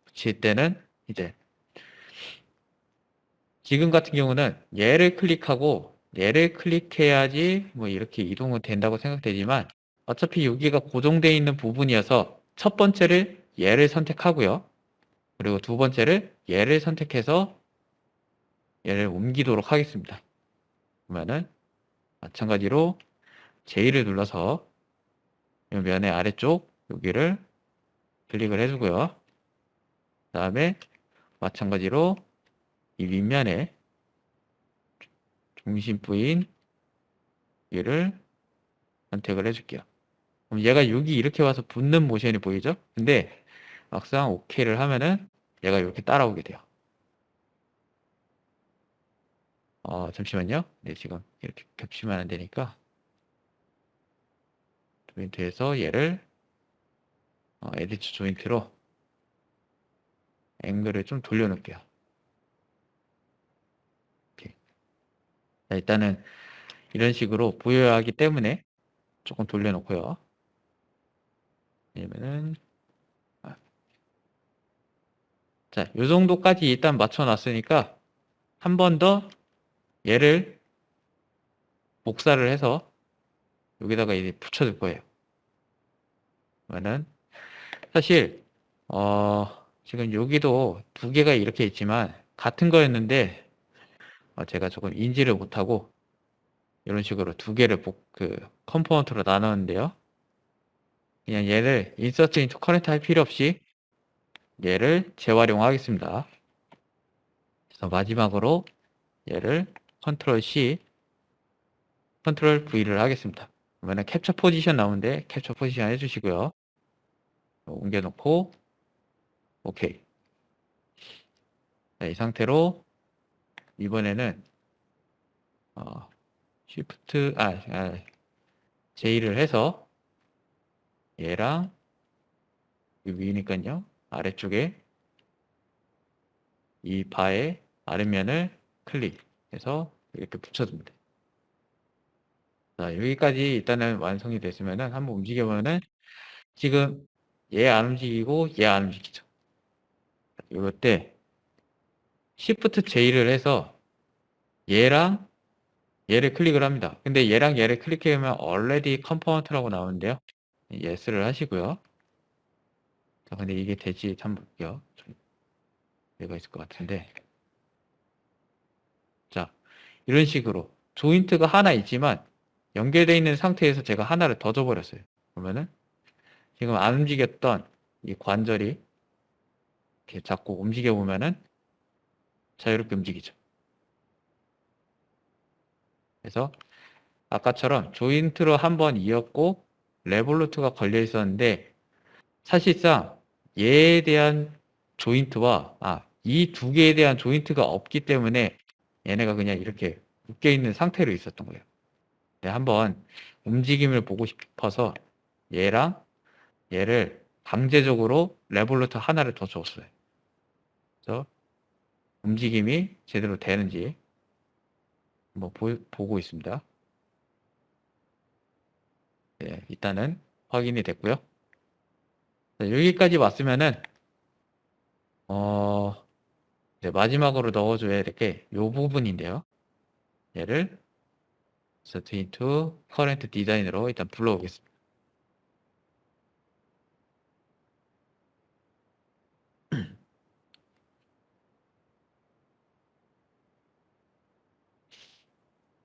붙일 때는 이제 지금 같은 경우는 얘를 클릭하고 얘를 클릭해야지 뭐 이렇게 이동은 된다고 생각되지만 어차피 여기가 고정되어 있는 부분이어서 첫 번째를 얘를 선택하고요. 그리고 두 번째를 얘를 선택해서 얘를 옮기도록 하겠습니다. 그러면은 마찬가지로 J를 눌러서 이 면의 아래쪽 여기를 클릭을 해주고요. 그 다음에 마찬가지로 이 윗면에 중심부인 얘를 선택을 해줄게요. 그럼 얘가 여기 이렇게 와서 붙는 모션이 보이죠? 근데 막상 OK를 하면은 얘가 이렇게 따라오게 돼요. 잠시만요. 네, 지금 이렇게 겹치면 안 되니까 조인트에서 얘를 에디트 조인트로 앵글을 좀 돌려놓을게요. 이렇게. 자, 일단은 이런 식으로 보여야 하기 때문에 조금 돌려놓고요. 왜냐면은 자, 요 정도까지 일단 맞춰놨으니까 한 번 더 얘를 복사를 해서 여기다가 이제 붙여줄 거예요. 그러면은 사실 지금 여기도 두 개가 이렇게 있지만 같은 거였는데 제가 조금 인지를 못하고 이런 식으로 두 개를 컴포넌트로 나눴는데요. 그냥 얘를 인서트 인투 커렌트 할 필요 없이 얘를 재활용하겠습니다. 그래서 마지막으로 얘를 컨트롤 C, 컨트롤 V를 하겠습니다. 그러면 캡처 포지션 나오는데 캡처 포지션 해주시고요. 옮겨놓고 오케이. 자, 이 상태로 이번에는 Shift J를 해서 얘랑 위니까요 아래쪽에 이 바의 아래면을 클릭해서 이렇게 붙여줍니다. 자, 여기까지 일단은 완성이 됐으면은 한번 움직여보면은 지금 얘 안 움직이고 얘 안 움직이죠. 이럴 때 Shift J를 해서 얘랑 얘를 클릭을 합니다. 근데 얘랑 얘를 클릭하면 already component라고 나오는데요. yes를 하시고요. 자, 근데 이게 될지 한번 볼게요. 좀 얘가 있을 것 같은데. 자, 이런 식으로 조인트가 하나 있지만 연결되어 있는 상태에서 제가 하나를 더 줘버렸어요. 그러면은 지금 안 움직였던 이 관절이 이렇게 자꾸 움직여 보면은 자유롭게 움직이죠. 그래서 아까처럼 조인트로 한번 이었고 레볼루트가 걸려 있었는데 사실상 얘에 대한 조인트와 이 두 개에 대한 조인트가 없기 때문에 얘네가 그냥 이렇게 묶여 있는 상태로 있었던 거예요. 네, 한번 움직임을 보고 싶어서 얘랑 얘를 강제적으로 레볼루트 하나를 더 줬어요. 그래서 움직임이 제대로 되는지 한번 보고 있습니다. 네, 일단은 확인이 됐고요. 자, 여기까지 왔으면은 이제 마지막으로 넣어줘야 될 게 이 부분인데요. 얘를 set into current design으로 일단 불러오겠습니다.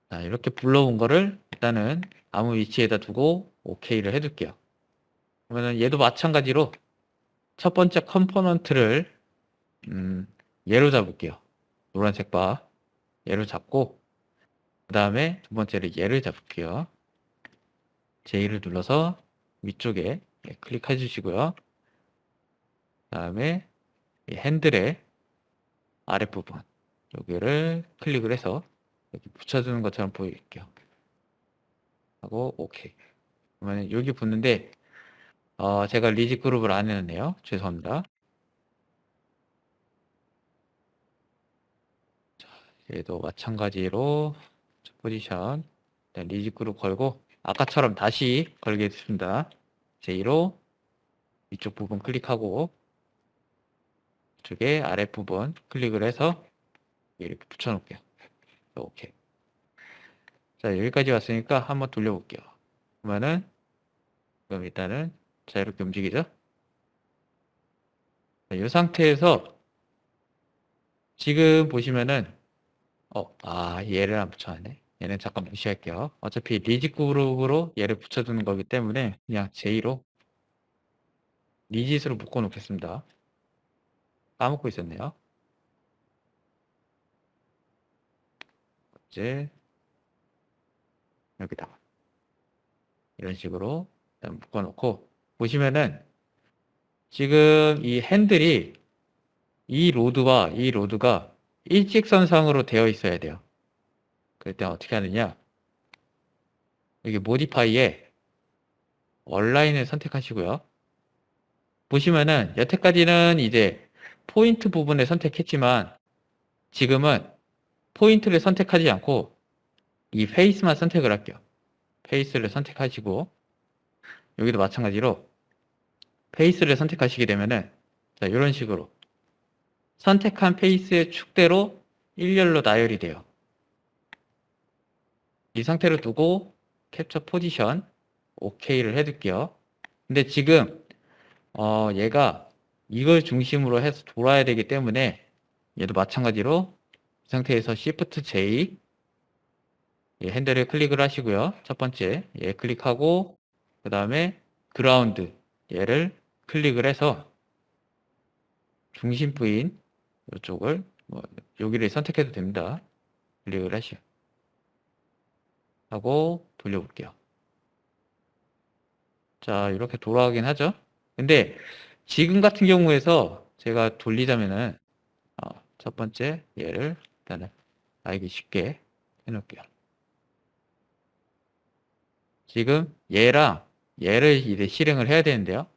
자, 이렇게 불러온 거를 일단은 아무 위치에다 두고 OK를 해둘게요. 그러면 얘도 마찬가지로 첫 번째 컴포넌트를 얘로 잡을게요. 노란색 바 얘로 잡고 그 다음에 두 번째를 얘를 잡을게요. J를 눌러서 위쪽에 클릭해 주시고요. 그 다음에 이 핸들의 아랫부분 여기를 클릭을 해서 이렇게 붙여주는 것처럼 보일게요. 하고 OK. 그러면 여기 붙는데 제가 리지 그룹을 안 해놨네요. 죄송합니다. 자, 얘도 마찬가지로 첫 포지션 일단 리직그룹 걸고 아까처럼 다시 걸겠습니다. J로 이쪽 부분 클릭하고 이쪽에 아랫부분 클릭을 해서 이렇게 붙여놓을게요. 오케이. 자, 여기까지 왔으니까 한번 돌려볼게요. 그러면은 그럼 일단은 자유롭게 움직이죠. 자, 이 상태에서 지금 보시면은 얘를 안 붙여놨네. 얘는 잠깐 무시할게요. 어차피 리지 그룹으로 얘를 붙여두는 거기 때문에 그냥 J로 리짓으로 묶어 놓겠습니다. 까먹고 있었네요. 이제 여기다 이런 식으로 일단 묶어 놓고 보시면은 지금 이 핸들이 이 로드와 이 로드가 일직선상으로 되어 있어야 돼요. 그럴 때 어떻게 하느냐, 여기 모디파이에 얼라인을 선택하시고요. 보시면은 여태까지는 이제 포인트 부분을 선택했지만 지금은 포인트를 선택하지 않고 이 페이스만 선택을 할게요. 페이스를 선택하시고 여기도 마찬가지로 페이스를 선택하시게 되면은 자, 이런 식으로 선택한 페이스의 축대로 일렬로 나열이 돼요. 이 상태로 두고 캡처 포지션 OK를 해둘게요. 근데 지금 얘가 이걸 중심으로 해서 돌아야 되기 때문에 얘도 마찬가지로 이 상태에서 Shift J 핸들을 클릭을 하시고요. 첫 번째 얘 클릭하고 그 다음에 그라운드 얘를 클릭을 해서 중심 부인 이쪽을 여기를 선택해도 됩니다. 클릭을 하고 돌려볼게요. 자, 이렇게 돌아가긴 하죠. 근데 지금 같은 경우에서 제가 돌리자면은 첫 번째 얘를 일단은 알기 쉽게 해놓을게요. 지금 얘랑 얘를 이제 실행을 해야 되는데요.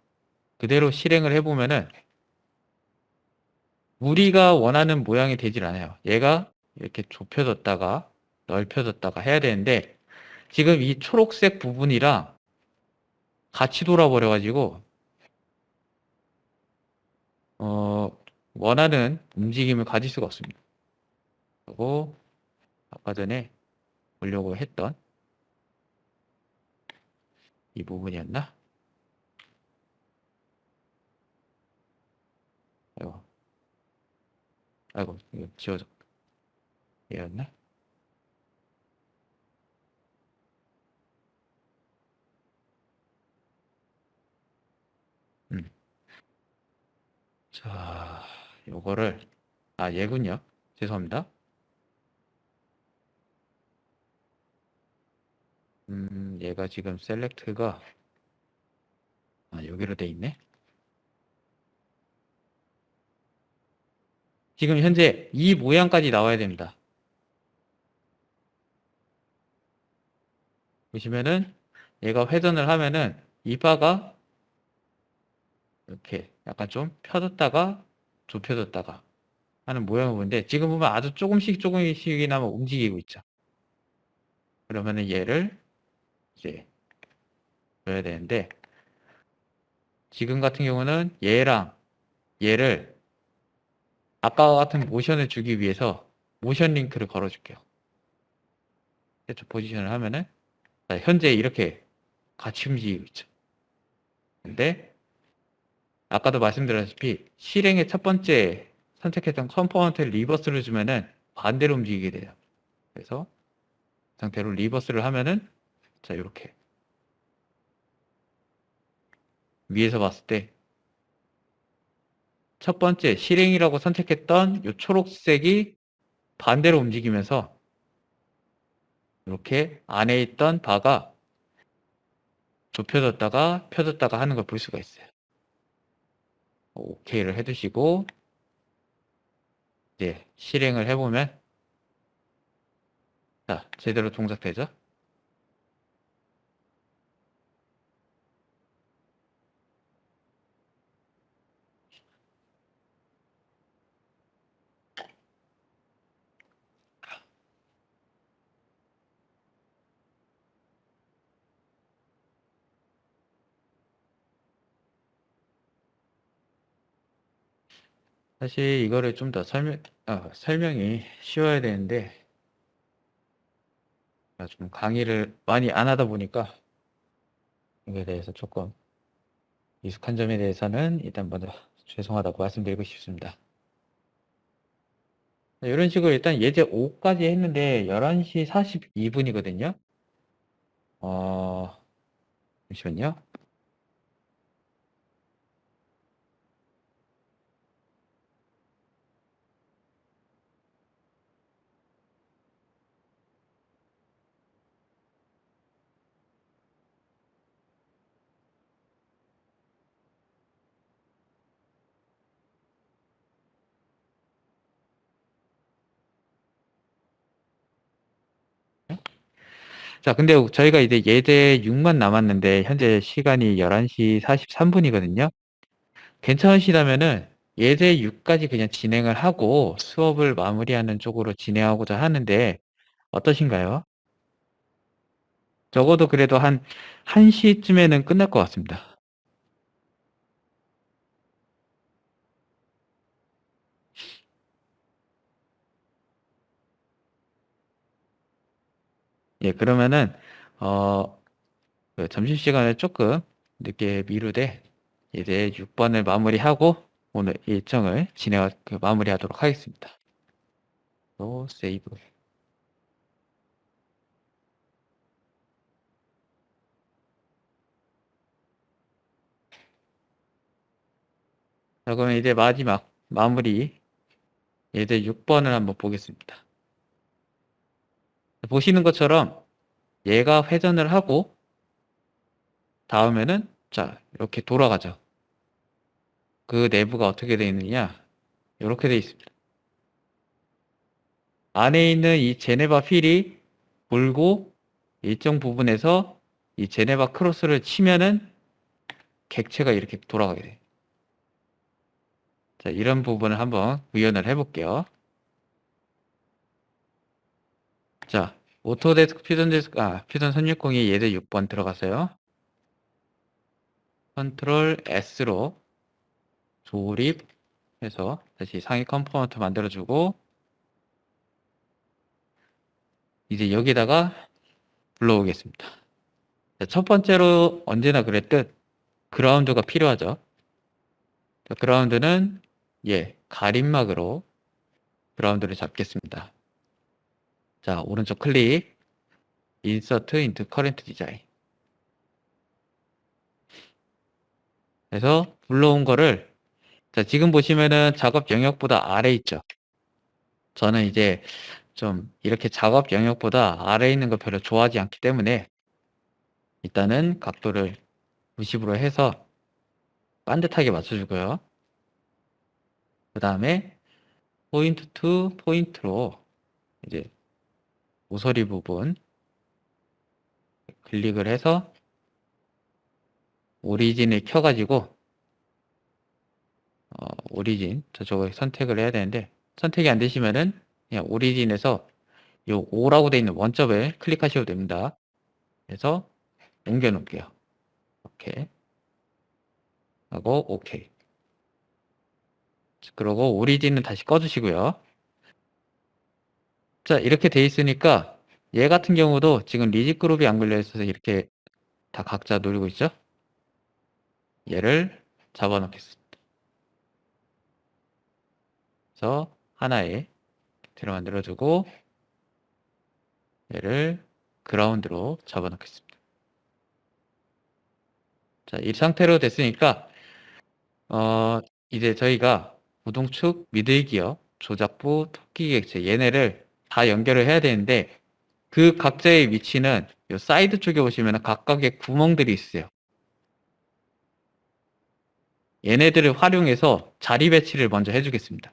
그대로 실행을 해보면은 우리가 원하는 모양이 되질 않아요. 얘가 이렇게 좁혀졌다가 넓혀졌다가 해야 되는데 지금 이 초록색 부분이랑 같이 돌아버려가지고 원하는 움직임을 가질 수가 없습니다. 그리고 아까 전에 보려고 했던 이 부분이었나? 아이고, 아이고, 이거 지워져. 얘였나? 음. 자, 요거를, 얘군요. 죄송합니다. 얘가 지금 셀렉트가, 여기로 돼 있네. 지금 현재 이 모양까지 나와야 됩니다. 보시면은 얘가 회전을 하면은 이 바가 이렇게 약간 좀 펴졌다가 좁혀졌다가 하는 모양을 보는데 지금 보면 아주 조금씩이나마 움직이고 있죠. 그러면은 얘를 이제 줘야 되는데 지금 같은 경우는 얘랑 얘를 아까와 같은 모션을 주기 위해서 모션 링크를 걸어줄게요. 세트 포지션을 하면은 현재 이렇게 같이 움직이고 있죠. 근데 아까도 말씀드렸다시피 실행의 첫 번째 선택했던 컴포넌트를 리버스를 주면은 반대로 움직이게 돼요. 그래서 이 상태로 리버스를 하면은 자 이렇게 위에서 봤을 때 첫 번째 실행이라고 선택했던 이 초록색이 반대로 움직이면서 이렇게 안에 있던 바가 좁혀졌다가 펴졌다가 하는 걸 볼 수가 있어요. OK를 해두시고 이제 실행을 해보면 자 제대로 동작되죠. 사실 이거를 좀 더 설명이 쉬워야 되는데, 제가 좀 강의를 많이 안 하다 보니까, 이거에 대해서 조금 미숙한 점에 대해서는 일단 먼저 죄송하다고 말씀드리고 싶습니다. 이런 식으로 일단 예제 5까지 했는데 11시 42분이거든요. 잠시만요. 자, 근데 저희가 이제 예제 6만 남았는데 현재 시간이 11시 43분이거든요. 괜찮으시다면은 예제 6까지 그냥 진행을 하고 수업을 마무리하는 쪽으로 진행하고자 하는데 어떠신가요? 적어도 그래도 한 1시쯤에는 끝날 것 같습니다. 예, 그러면은 그 점심시간을 조금 늦게 미루되 이제 6번을 마무리하고 오늘 일정을 마무리하도록 하겠습니다. 또 세이브. 자, 그러면 이제 마지막 마무리 예제 6번을 한번 보겠습니다. 보시는 것처럼 얘가 회전을 하고 다음에는 자 이렇게 돌아가죠. 그 내부가 어떻게 되어 있느냐 이렇게 되어 있습니다. 안에 있는 이 제네바 필이 불고 일정 부분에서 이 제네바 크로스를 치면은 객체가 이렇게 돌아가게 돼요. 자, 이런 부분을 한번 구현을 해볼게요. 자, 오토데스크 퓨전 360이 예제 6번 들어갔어요. 컨트롤 S로 조립해서 다시 상위 컴포넌트 만들어주고 이제 여기다가 불러오겠습니다. 자, 첫 번째로 언제나 그랬듯 그라운드가 필요하죠. 자, 그라운드는 가림막으로 그라운드를 잡겠습니다. 자, 오른쪽 클릭 Insert into Current Design 그래서 불러온 거를 자, 지금 보시면은 작업 영역보다 아래 있죠. 저는 이제 좀 이렇게 작업 영역보다 아래에 있는 거 별로 좋아하지 않기 때문에 일단은 각도를 90으로 해서 반듯하게 맞춰주고요. 그 다음에 포인트 투 포인트로 이제 모서리 부분 클릭을 해서 오리진을 켜가지고 오리진 저쪽을 선택을 해야 되는데 선택이 안 되시면은 그냥 오리진에서 요 5라고 되어 있는 원점을 클릭하셔도 됩니다. 그래서 옮겨 놓을게요. 이렇게 하고 오케이. 그러고 오리진은 다시 꺼주시고요. 자, 이렇게 돼 있으니까 얘 같은 경우도 지금 리짓 그룹이 안 걸려 있어서 이렇게 다 각자 누르고 있죠. 얘를 잡아놓겠습니다. 그래서 하나에 들어 만들어주고 얘를 그라운드로 잡아놓겠습니다. 자, 이 상태로 됐으니까 이제 저희가 우동축, 미들기어, 조작부, 토끼객체 얘네를 다 연결을 해야 되는데 그 각자의 위치는 이 사이드 쪽에 보시면 각각의 구멍들이 있어요. 얘네들을 활용해서 자리 배치를 먼저 해주겠습니다.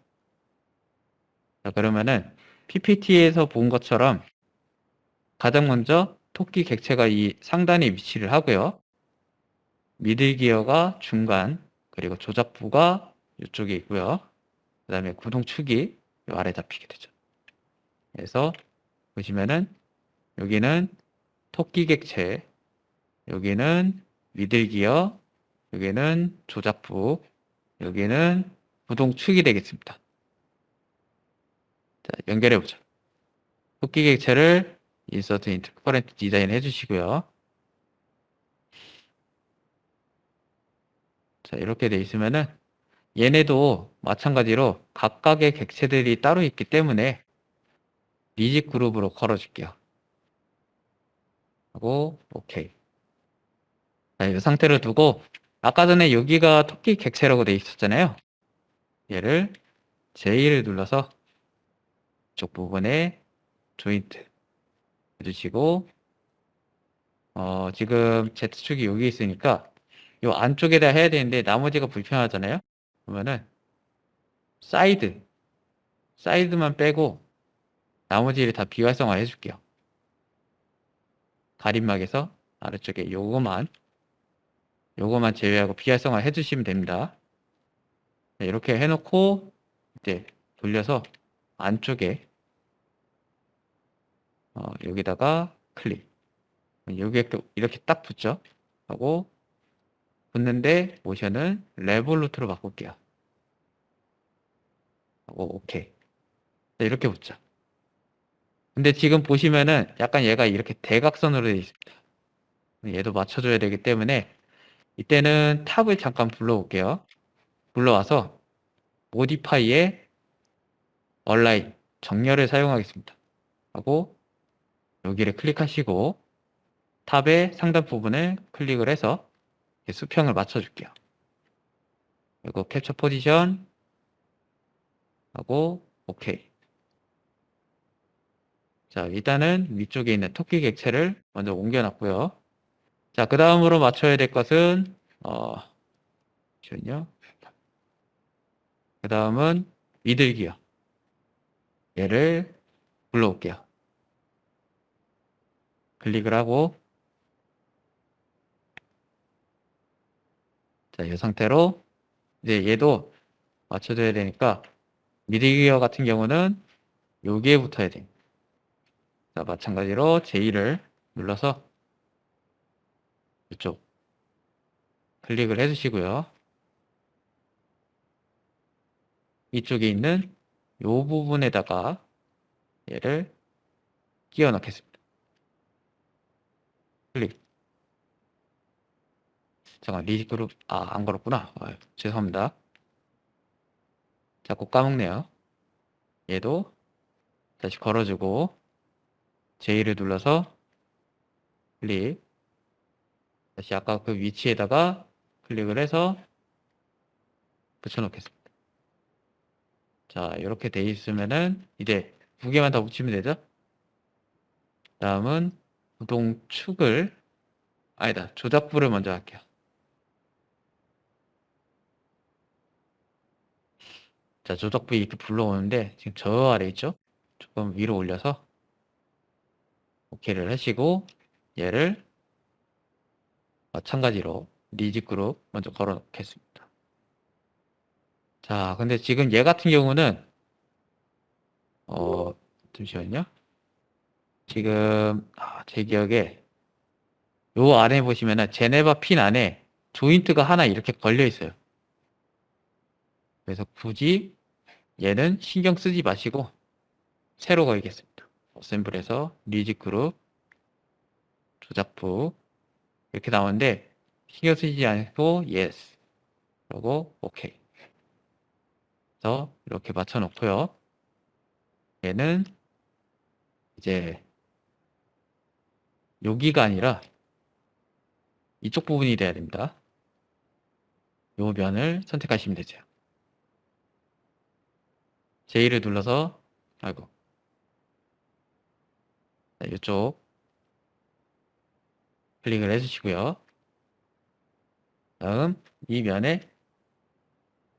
자, 그러면은 PPT에서 본 것처럼 가장 먼저 토끼 객체가 이 상단에 위치를 하고요. 미들기어가 중간, 그리고 조작부가 이쪽에 있고요. 그 다음에 구동축이 이 아래 잡히게 되죠. 그래서 보시면은 여기는 토끼 객체, 여기는 미들기어, 여기는 조작부, 여기는 부동축이 되겠습니다. 자, 연결해 보죠. 토끼 객체를 인서트 인트 커런트 디자인 해주시고요. 자, 이렇게 돼 있으면은 얘네도 마찬가지로 각각의 객체들이 따로 있기 때문에 리직 그룹으로 걸어줄게요. 하고 오케이. 자, 이 상태로 두고 아까 전에 여기가 토끼 객체라고 돼 있었잖아요. 얘를 J를 눌러서 이쪽 부분에 조인트 해주시고 지금 Z축이 여기 있으니까 이 안쪽에다 해야 되는데 나머지가 불편하잖아요. 그러면은 사이드만 빼고 나머지를 다 비활성화 해줄게요. 가림막에서 아래쪽에 요거만 제외하고 비활성화 해주시면 됩니다. 네, 이렇게 해놓고 이제 돌려서 안쪽에 여기다가 클릭. 여기에 이렇게 딱 붙죠. 하고 붙는데 모션은 레볼루트로 바꿀게요. 하고 오케이. 네, 이렇게 붙죠. 근데 지금 보시면은 약간 얘가 이렇게 대각선으로 되어 있습니다. 얘도 맞춰줘야 되기 때문에 이때는 탑을 잠깐 불러올게요. 불러와서 모디파이에 얼라인 정렬을 사용하겠습니다. 하고 여기를 클릭하시고 탑의 상단 부분을 클릭을 해서 수평을 맞춰줄게요. 그리고 캡처 포지션 하고 오케이. 자, 일단은 위쪽에 있는 토끼 객체를 먼저 옮겨놨고요. 자, 그 다음으로 맞춰야 될 것은 잠시만요. 그 다음은 미들기어. 얘를 불러올게요. 클릭을 하고 자, 이 상태로 이제 얘도 맞춰줘야 되니까 미들기어 같은 경우는 여기에 붙어야 됩니다. 자, 마찬가지로 J를 눌러서 이쪽 클릭을 해주시고요. 이쪽에 있는 이 부분에다가 얘를 끼워 넣겠습니다. 클릭. 잠깐 리직 그룹 안 걸었구나. 죄송합니다. 자꾸 까먹네요. 얘도 다시 걸어주고 J를 눌러서 클릭. 다시 아까 그 위치에다가 클릭을 해서 붙여놓겠습니다. 자, 이렇게 돼 있으면은 이제 두 개만 더 붙이면 되죠? 다음은 부동축을 아니다. 조작부를 먼저 할게요. 자, 조작부 이렇게 불러오는데 지금 저 아래 있죠? 조금 위로 올려서 오케이를 하시고 얘를 마찬가지로 리직 그룹 먼저 걸어 놓겠습니다. 자, 근데 지금 얘 같은 경우는 잠시만요. 지금 제 기억에 요 안에 보시면은 제네바 핀 안에 조인트가 하나 이렇게 걸려 있어요. 그래서 굳이 얘는 신경 쓰지 마시고 새로 걸겠습니다. 어셈블에서 리직 그룹 조작부 이렇게 나오는데 신경 쓰지 않고 yes 그리고 오케이. 그래서 이렇게 맞춰 놓고요. 얘는 이제 여기가 아니라 이쪽 부분이 돼야 됩니다. 요 면을 선택하시면 되죠. J를 눌러서 아이고 자, 이쪽 클릭을 해주시고요. 다음 이 면에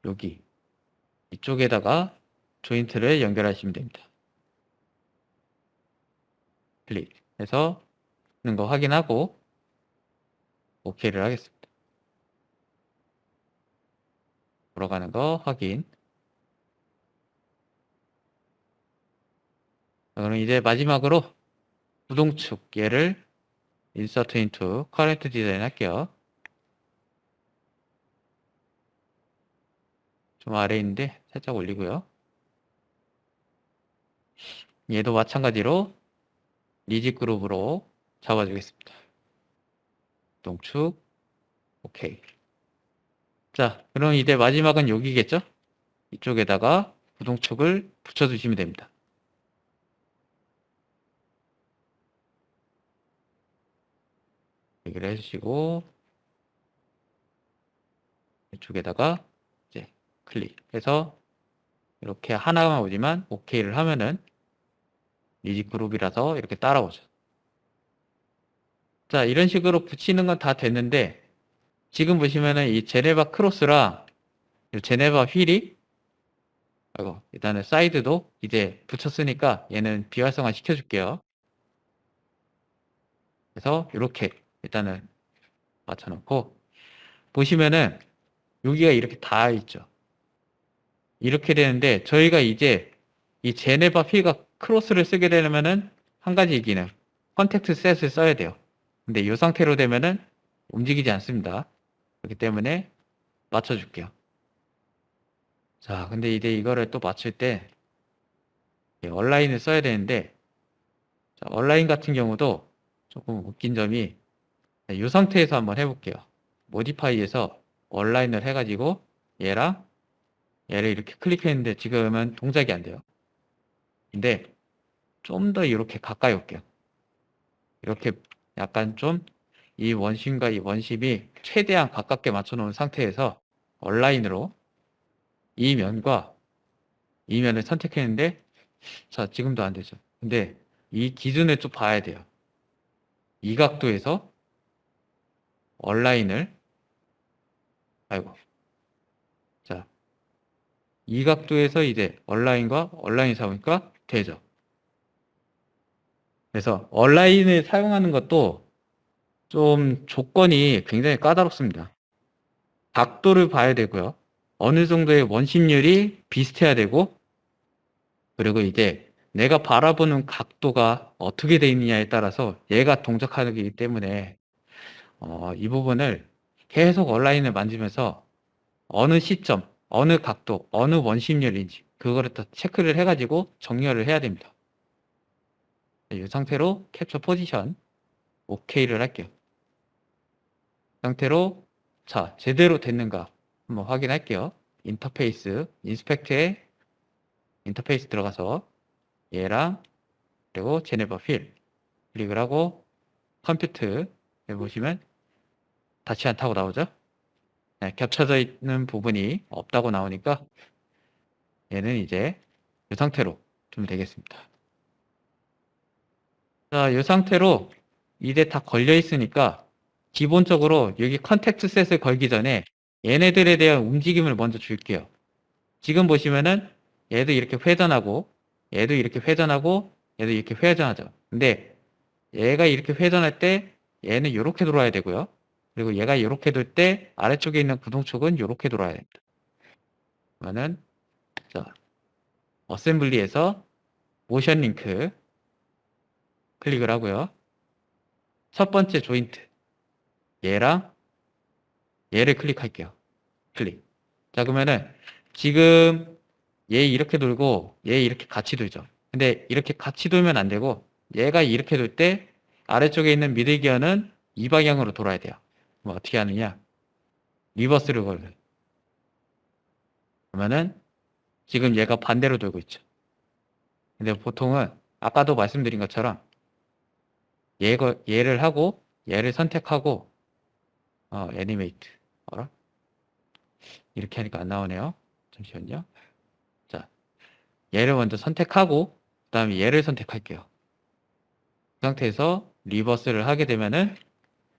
여기 이쪽에다가 조인트를 연결하시면 됩니다. 클릭해서 하는 거 확인하고 OK를 하겠습니다. 돌아가는 거 확인. 자, 그럼 이제 마지막으로 부동축 얘를 인서트 인투 커런트 디자인 할게요. 좀 아래에 있는데 살짝 올리고요. 얘도 마찬가지로 리짓 그룹으로 잡아주겠습니다. 동축, 오케이. 자, 그럼 이제 마지막은 여기겠죠? 이쪽에다가 구동축을 붙여주시면 됩니다. 여기를 해주시고 이쪽에다가 이제 클릭해서 이렇게 하나만 오지만 OK를 하면은 리짓 그룹이라서 이렇게 따라오죠. 자, 이런 식으로 붙이는 건 다 됐는데 지금 보시면은 이 제네바 크로스랑 이 제네바 휠이 일단은 사이드도 이제 붙였으니까 얘는 비활성화 시켜줄게요. 그래서 이렇게 일단은 맞춰놓고 보시면은 여기가 이렇게 다 있죠. 이렇게 되는데 저희가 이제 이 제네바 휠과 크로스를 쓰게 되면은 한 가지 기능 컨택트 셋을 써야 돼요. 근데 이 상태로 되면은 움직이지 않습니다. 그렇기 때문에 맞춰줄게요. 자, 근데 이제 이거를 또 맞출 때 얼라인을 써야 되는데 자, 얼라인 같은 경우도 조금 웃긴 점이 이 상태에서 한번 해볼게요. 모디파이에서 얼라인을 해가지고 얘랑 얘를 이렇게 클릭했는데 지금은 동작이 안 돼요. 근데 좀 더 이렇게 가까이 올게요. 이렇게 약간 좀 이 원심과 이 원심이 최대한 가깝게 맞춰 놓은 상태에서 얼라인으로 이 면과 이 면을 선택했는데 자, 지금도 안 되죠. 근데 이 기준을 좀 봐야 돼요. 이 각도에서 얼라인을 아이고 자, 이 각도에서 이제 얼라인과 얼라인 잡으니까 되죠. 그래서 얼라인을 사용하는 것도 좀 조건이 굉장히 까다롭습니다. 각도를 봐야 되고요. 어느 정도의 원심률이 비슷해야 되고 그리고 이제 내가 바라보는 각도가 어떻게 되어 있느냐에 따라서 얘가 동작하기 때문에 이 부분을 계속 온라인을 만지면서 어느 시점, 어느 각도, 어느 원심률인지 그거를 다 체크를 해가지고 정렬을 해야 됩니다. 이 상태로 캡처 포지션 OK를 할게요. 이 상태로 자 제대로 됐는가 한번 확인할게요. 인터페이스, 인스펙트에 인터페이스 들어가서 얘랑 그리고 제네바 필 클릭을 하고 컴퓨트 해보시면 닿지 않다고 나오죠. 네, 겹쳐져 있는 부분이 없다고 나오니까 얘는 이제 이 상태로 좀 되겠습니다. 자, 이 상태로 이제 다 걸려 있으니까 기본적으로 여기 컨택트 셋을 걸기 전에 얘네들에 대한 움직임을 먼저 줄게요. 지금 보시면은 얘도 이렇게 회전하고 얘도 이렇게 회전하고 얘도 이렇게 회전하죠. 근데 얘가 이렇게 회전할 때 얘는 이렇게 돌아야 되고요. 그리고 얘가 이렇게 돌 때 아래쪽에 있는 구동축은 이렇게 돌아야 됩니다. 그러면은 자, 어셈블리에서 모션 링크 클릭을 하고요. 첫 번째 조인트 얘랑 얘를 클릭할게요. 클릭. 자, 그러면은 지금 얘 이렇게 돌고 얘 이렇게 같이 돌죠. 근데 이렇게 같이 돌면 안 되고 얘가 이렇게 돌 때 아래쪽에 있는 미들 기어는 이 방향으로 돌아야 돼요. 그럼 어떻게 하느냐? 리버스를 걸어요. 그러면은 지금 얘가 반대로 돌고 있죠. 근데 보통은 아까도 말씀드린 것처럼 얘를 하고 얘를 선택하고 애니메이트 이렇게 하니까 안 나오네요. 잠시만요. 자, 얘를 먼저 선택하고 그 다음에 얘를 선택할게요. 그 상태에서 리버스를 하게 되면은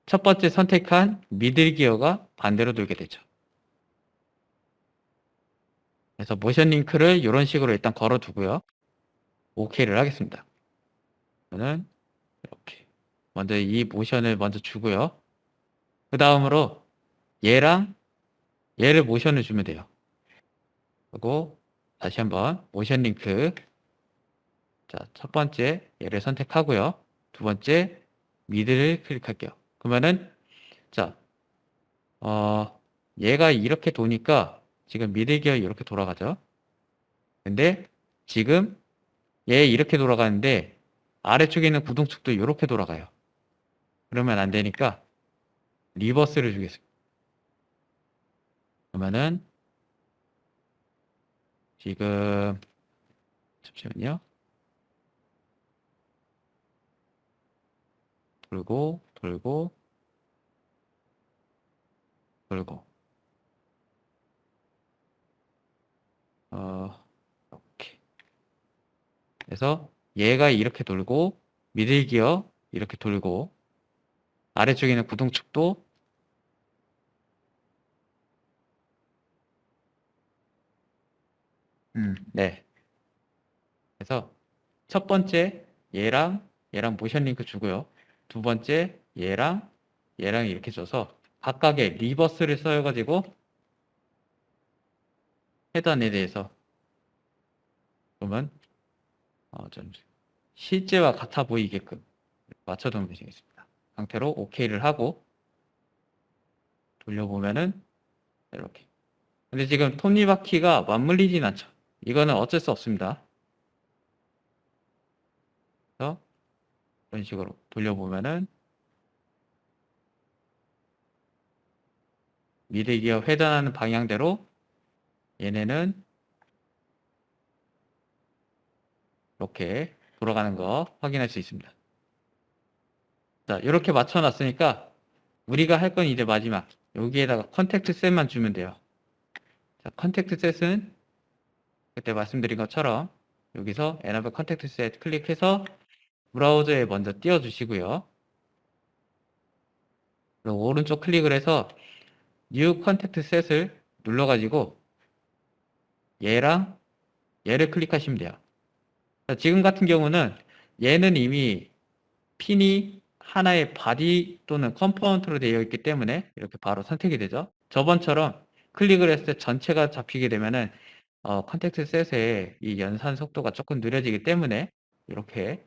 첫 번째 선택한 미들 기어가 반대로 돌게 되죠. 그래서 모션 링크를 이런 식으로 일단 걸어 두고요. OK를 하겠습니다. 저는 이렇게 먼저 이 모션을 먼저 주고요. 그 다음으로 얘랑 얘를 모션을 주면 돼요. 그리고 다시 한번 모션 링크 자, 첫 번째 얘를 선택하고요. 두 번째 미드를 클릭할게요. 그러면은 자, 얘가 이렇게 도니까 지금 미들 기어 이렇게 돌아가죠. 근데 지금 얘 이렇게 돌아가는데 아래쪽에 있는 구동축도 이렇게 돌아가요. 그러면 안 되니까 리버스를 주겠습니다. 그러면은 지금 잠시만요. 돌고 돌고 돌고 이렇게 그래서 얘가 이렇게 돌고 미들 기어 이렇게 돌고 아래쪽에 있는 구동축도 네. 그래서 첫 번째 얘랑 모션 링크 주고요. 두 번째 얘랑 이렇게 줘서 각각의 리버스를 써가지고 해단에 대해서 그러면 좀 실제와 같아 보이게끔 맞춰두면 되겠습니다. 상태로 OK를 하고 돌려보면은 이렇게. 근데 지금 톱니바퀴가 맞물리진 않죠. 이거는 어쩔 수 없습니다. 그래서 이런 식으로 돌려보면은 미드기어 회전하는 방향대로 얘네는 이렇게 돌아가는 거 확인할 수 있습니다. 자, 이렇게 맞춰놨으니까 우리가 할 건 이제 마지막. 여기에다가 컨택트 셋만 주면 돼요. 자, 컨택트 셋은 그때 말씀드린 것처럼 여기서 Enable 컨택트 셋 클릭해서 브라우저에 먼저 띄워주시고요. 그리고 오른쪽 클릭을 해서 New 컨택트 셋을 눌러가지고 얘랑 얘를 클릭하시면 돼요. 자, 지금 같은 경우는 얘는 이미 핀이 하나의 바디 또는 컴포넌트로 되어 있기 때문에 이렇게 바로 선택이 되죠. 저번처럼 클릭을 했을 때 전체가 잡히게 되면은 컨택트 셋의 이 연산 속도가 조금 느려지기 때문에 이렇게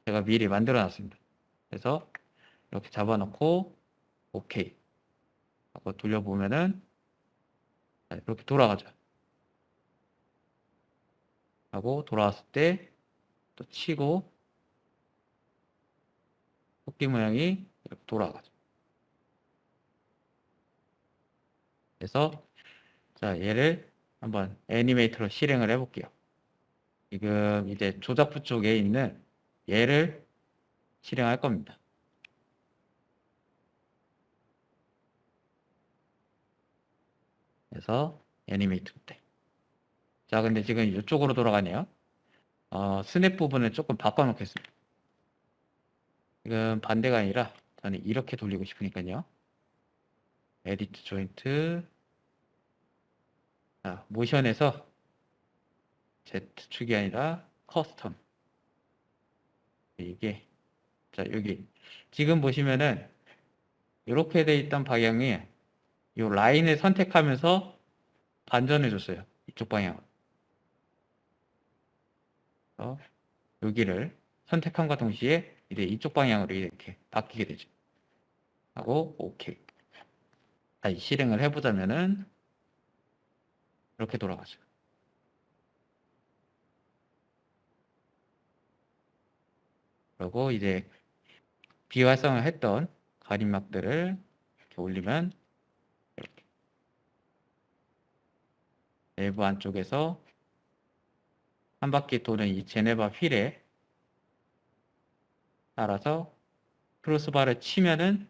제가 미리 만들어 놨습니다. 그래서 이렇게 잡아놓고 OK 하고 돌려보면은 이렇게 돌아가죠. 하고 돌아왔을 때 또 치고 토끼 모양이 이렇게 돌아가죠. 그래서 자 얘를 한번 애니메이터로 실행을 해볼게요. 지금 이제 조작부 쪽에 있는 얘를 실행할 겁니다. 그래서 애니메이터 때. 자, 근데 지금 이쪽으로 돌아가네요. 스냅 부분을 조금 바꿔놓겠습니다. 지금 반대가 아니라 저는 이렇게 돌리고 싶으니까요. 에디트 조인트. 자, 모션에서 Z축이 아니라 커스텀. 이게 자 여기 지금 보시면은 이렇게 돼 있던 방향이 이 라인을 선택하면서 반전해 줬어요. 이쪽 방향으로. 여기를 선택함과 동시에 이제 이쪽 방향으로 이렇게 바뀌게 되죠. 하고 OK. 다시 실행을 해보자면은 이렇게 돌아가죠. 그리고 이제 비활성을 했던 가림막들을 이렇게 올리면 이렇게 내부 안쪽에서 한 바퀴 도는 이 제네바 휠에 따라서 크로스바를 치면은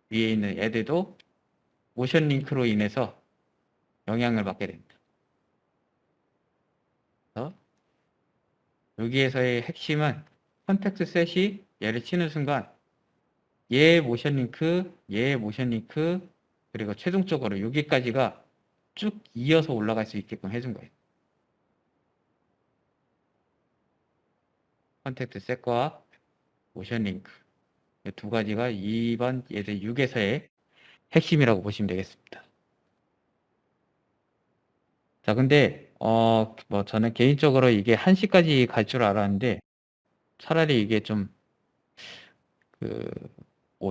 위에 있는 애들도 모션 링크로 인해서 영향을 받게 됩니다. 그래서 여기에서의 핵심은 컨택트 셋이 얘를 치는 순간 얘 모션 링크, 얘 모션 링크, 그리고 최종적으로 여기까지가 쭉 이어서 올라갈 수 있게끔 해준 거예요. 컨택트 셋과 모션 링크 이 두 가지가 이번 예제 6에서의 핵심이라고 보시면 되겠습니다. 자, 근데 뭐 저는 개인적으로 이게 1시까지 갈 줄 알았는데 차라리 이게 좀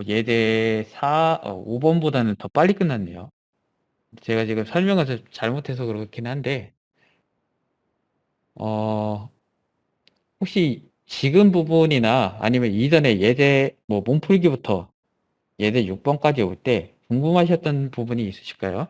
예대 5번보다는 더 빨리 끝났네요. 제가 지금 설명을 좀 잘못해서 그렇긴 한데, 혹시 지금 부분이나 아니면 이전에 예제, 뭐 몸풀기부터 예제 6번까지 올 때 궁금하셨던 부분이 있으실까요?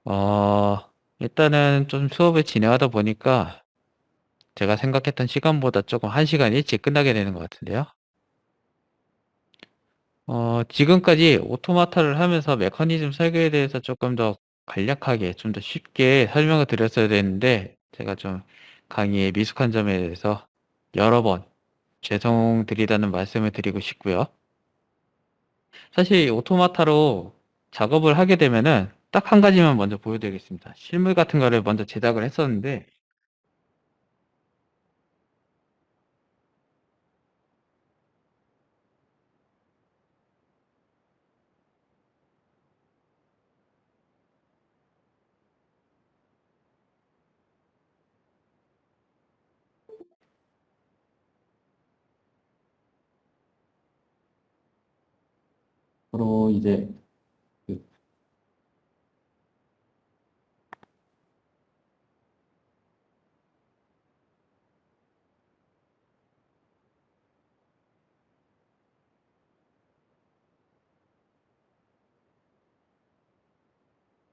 어, 일단은 좀 수업을 진행하다 보니까 제가 생각했던 시간보다 조금 1시간 일찍 끝나게 되는 것 같은데요. 지금까지 오토마타를 하면서 메커니즘 설계에 대해서 조금 더 간략하게, 좀 더 쉽게 설명을 드렸어야 되는데, 제가 좀 강의에 미숙한 점에 대해서 여러 번 죄송드리다는 말씀을 드리고 싶고요. 사실 오토마타로 작업을 하게 되면은 딱 한 가지만 먼저 보여드리겠습니다. 실물 같은 거를 먼저 제작을 했었는데, 바로 이제 그,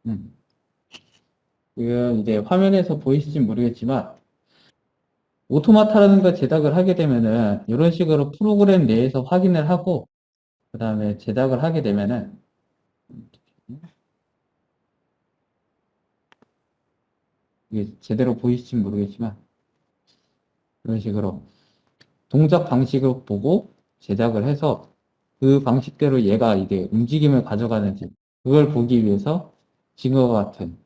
음, 지금 이제 화면에서 보이실지 모르겠지만, 오토마타라는 걸 제작을 하게 되면은 이런 식으로 프로그램 내에서 확인을 하고 그 다음에 제작을 하게 되면은 이게 제대로 보이실지 모르겠지만 이런 식으로 동작 방식을 보고 제작을 해서 그 방식대로 얘가 이게 움직임을 가져가는지 그걸 보기 위해서 지금과 같은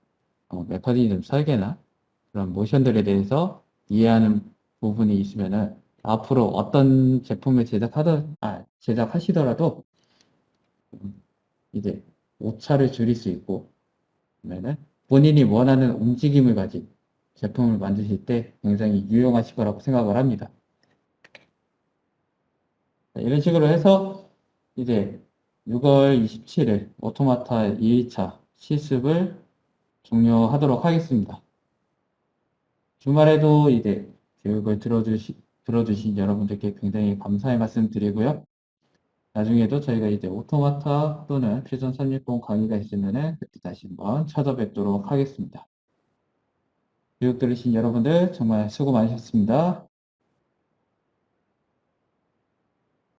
메커니즘 설계나 그런 모션들에 대해서 이해하는 부분이 있으면은 앞으로 어떤 제품을 제작하시더라도 이제 오차를 줄일 수 있고, 그러면은 본인이 원하는 움직임을 가진 제품을 만드실 때 굉장히 유용하실 거라고 생각을 합니다. 이런 식으로 해서 이제 6월 27일 오토마타 2일차 실습을 종료하도록 하겠습니다. 주말에도 이제 교육을 들어주신 여러분들께 굉장히 감사의 말씀 드리고요. 나중에도 저희가 이제 오토마타 또는 퓨전 360 강의가 있으면은 그때 다시 한번 찾아뵙도록 하겠습니다. 교육 들으신 여러분들 정말 수고 많으셨습니다.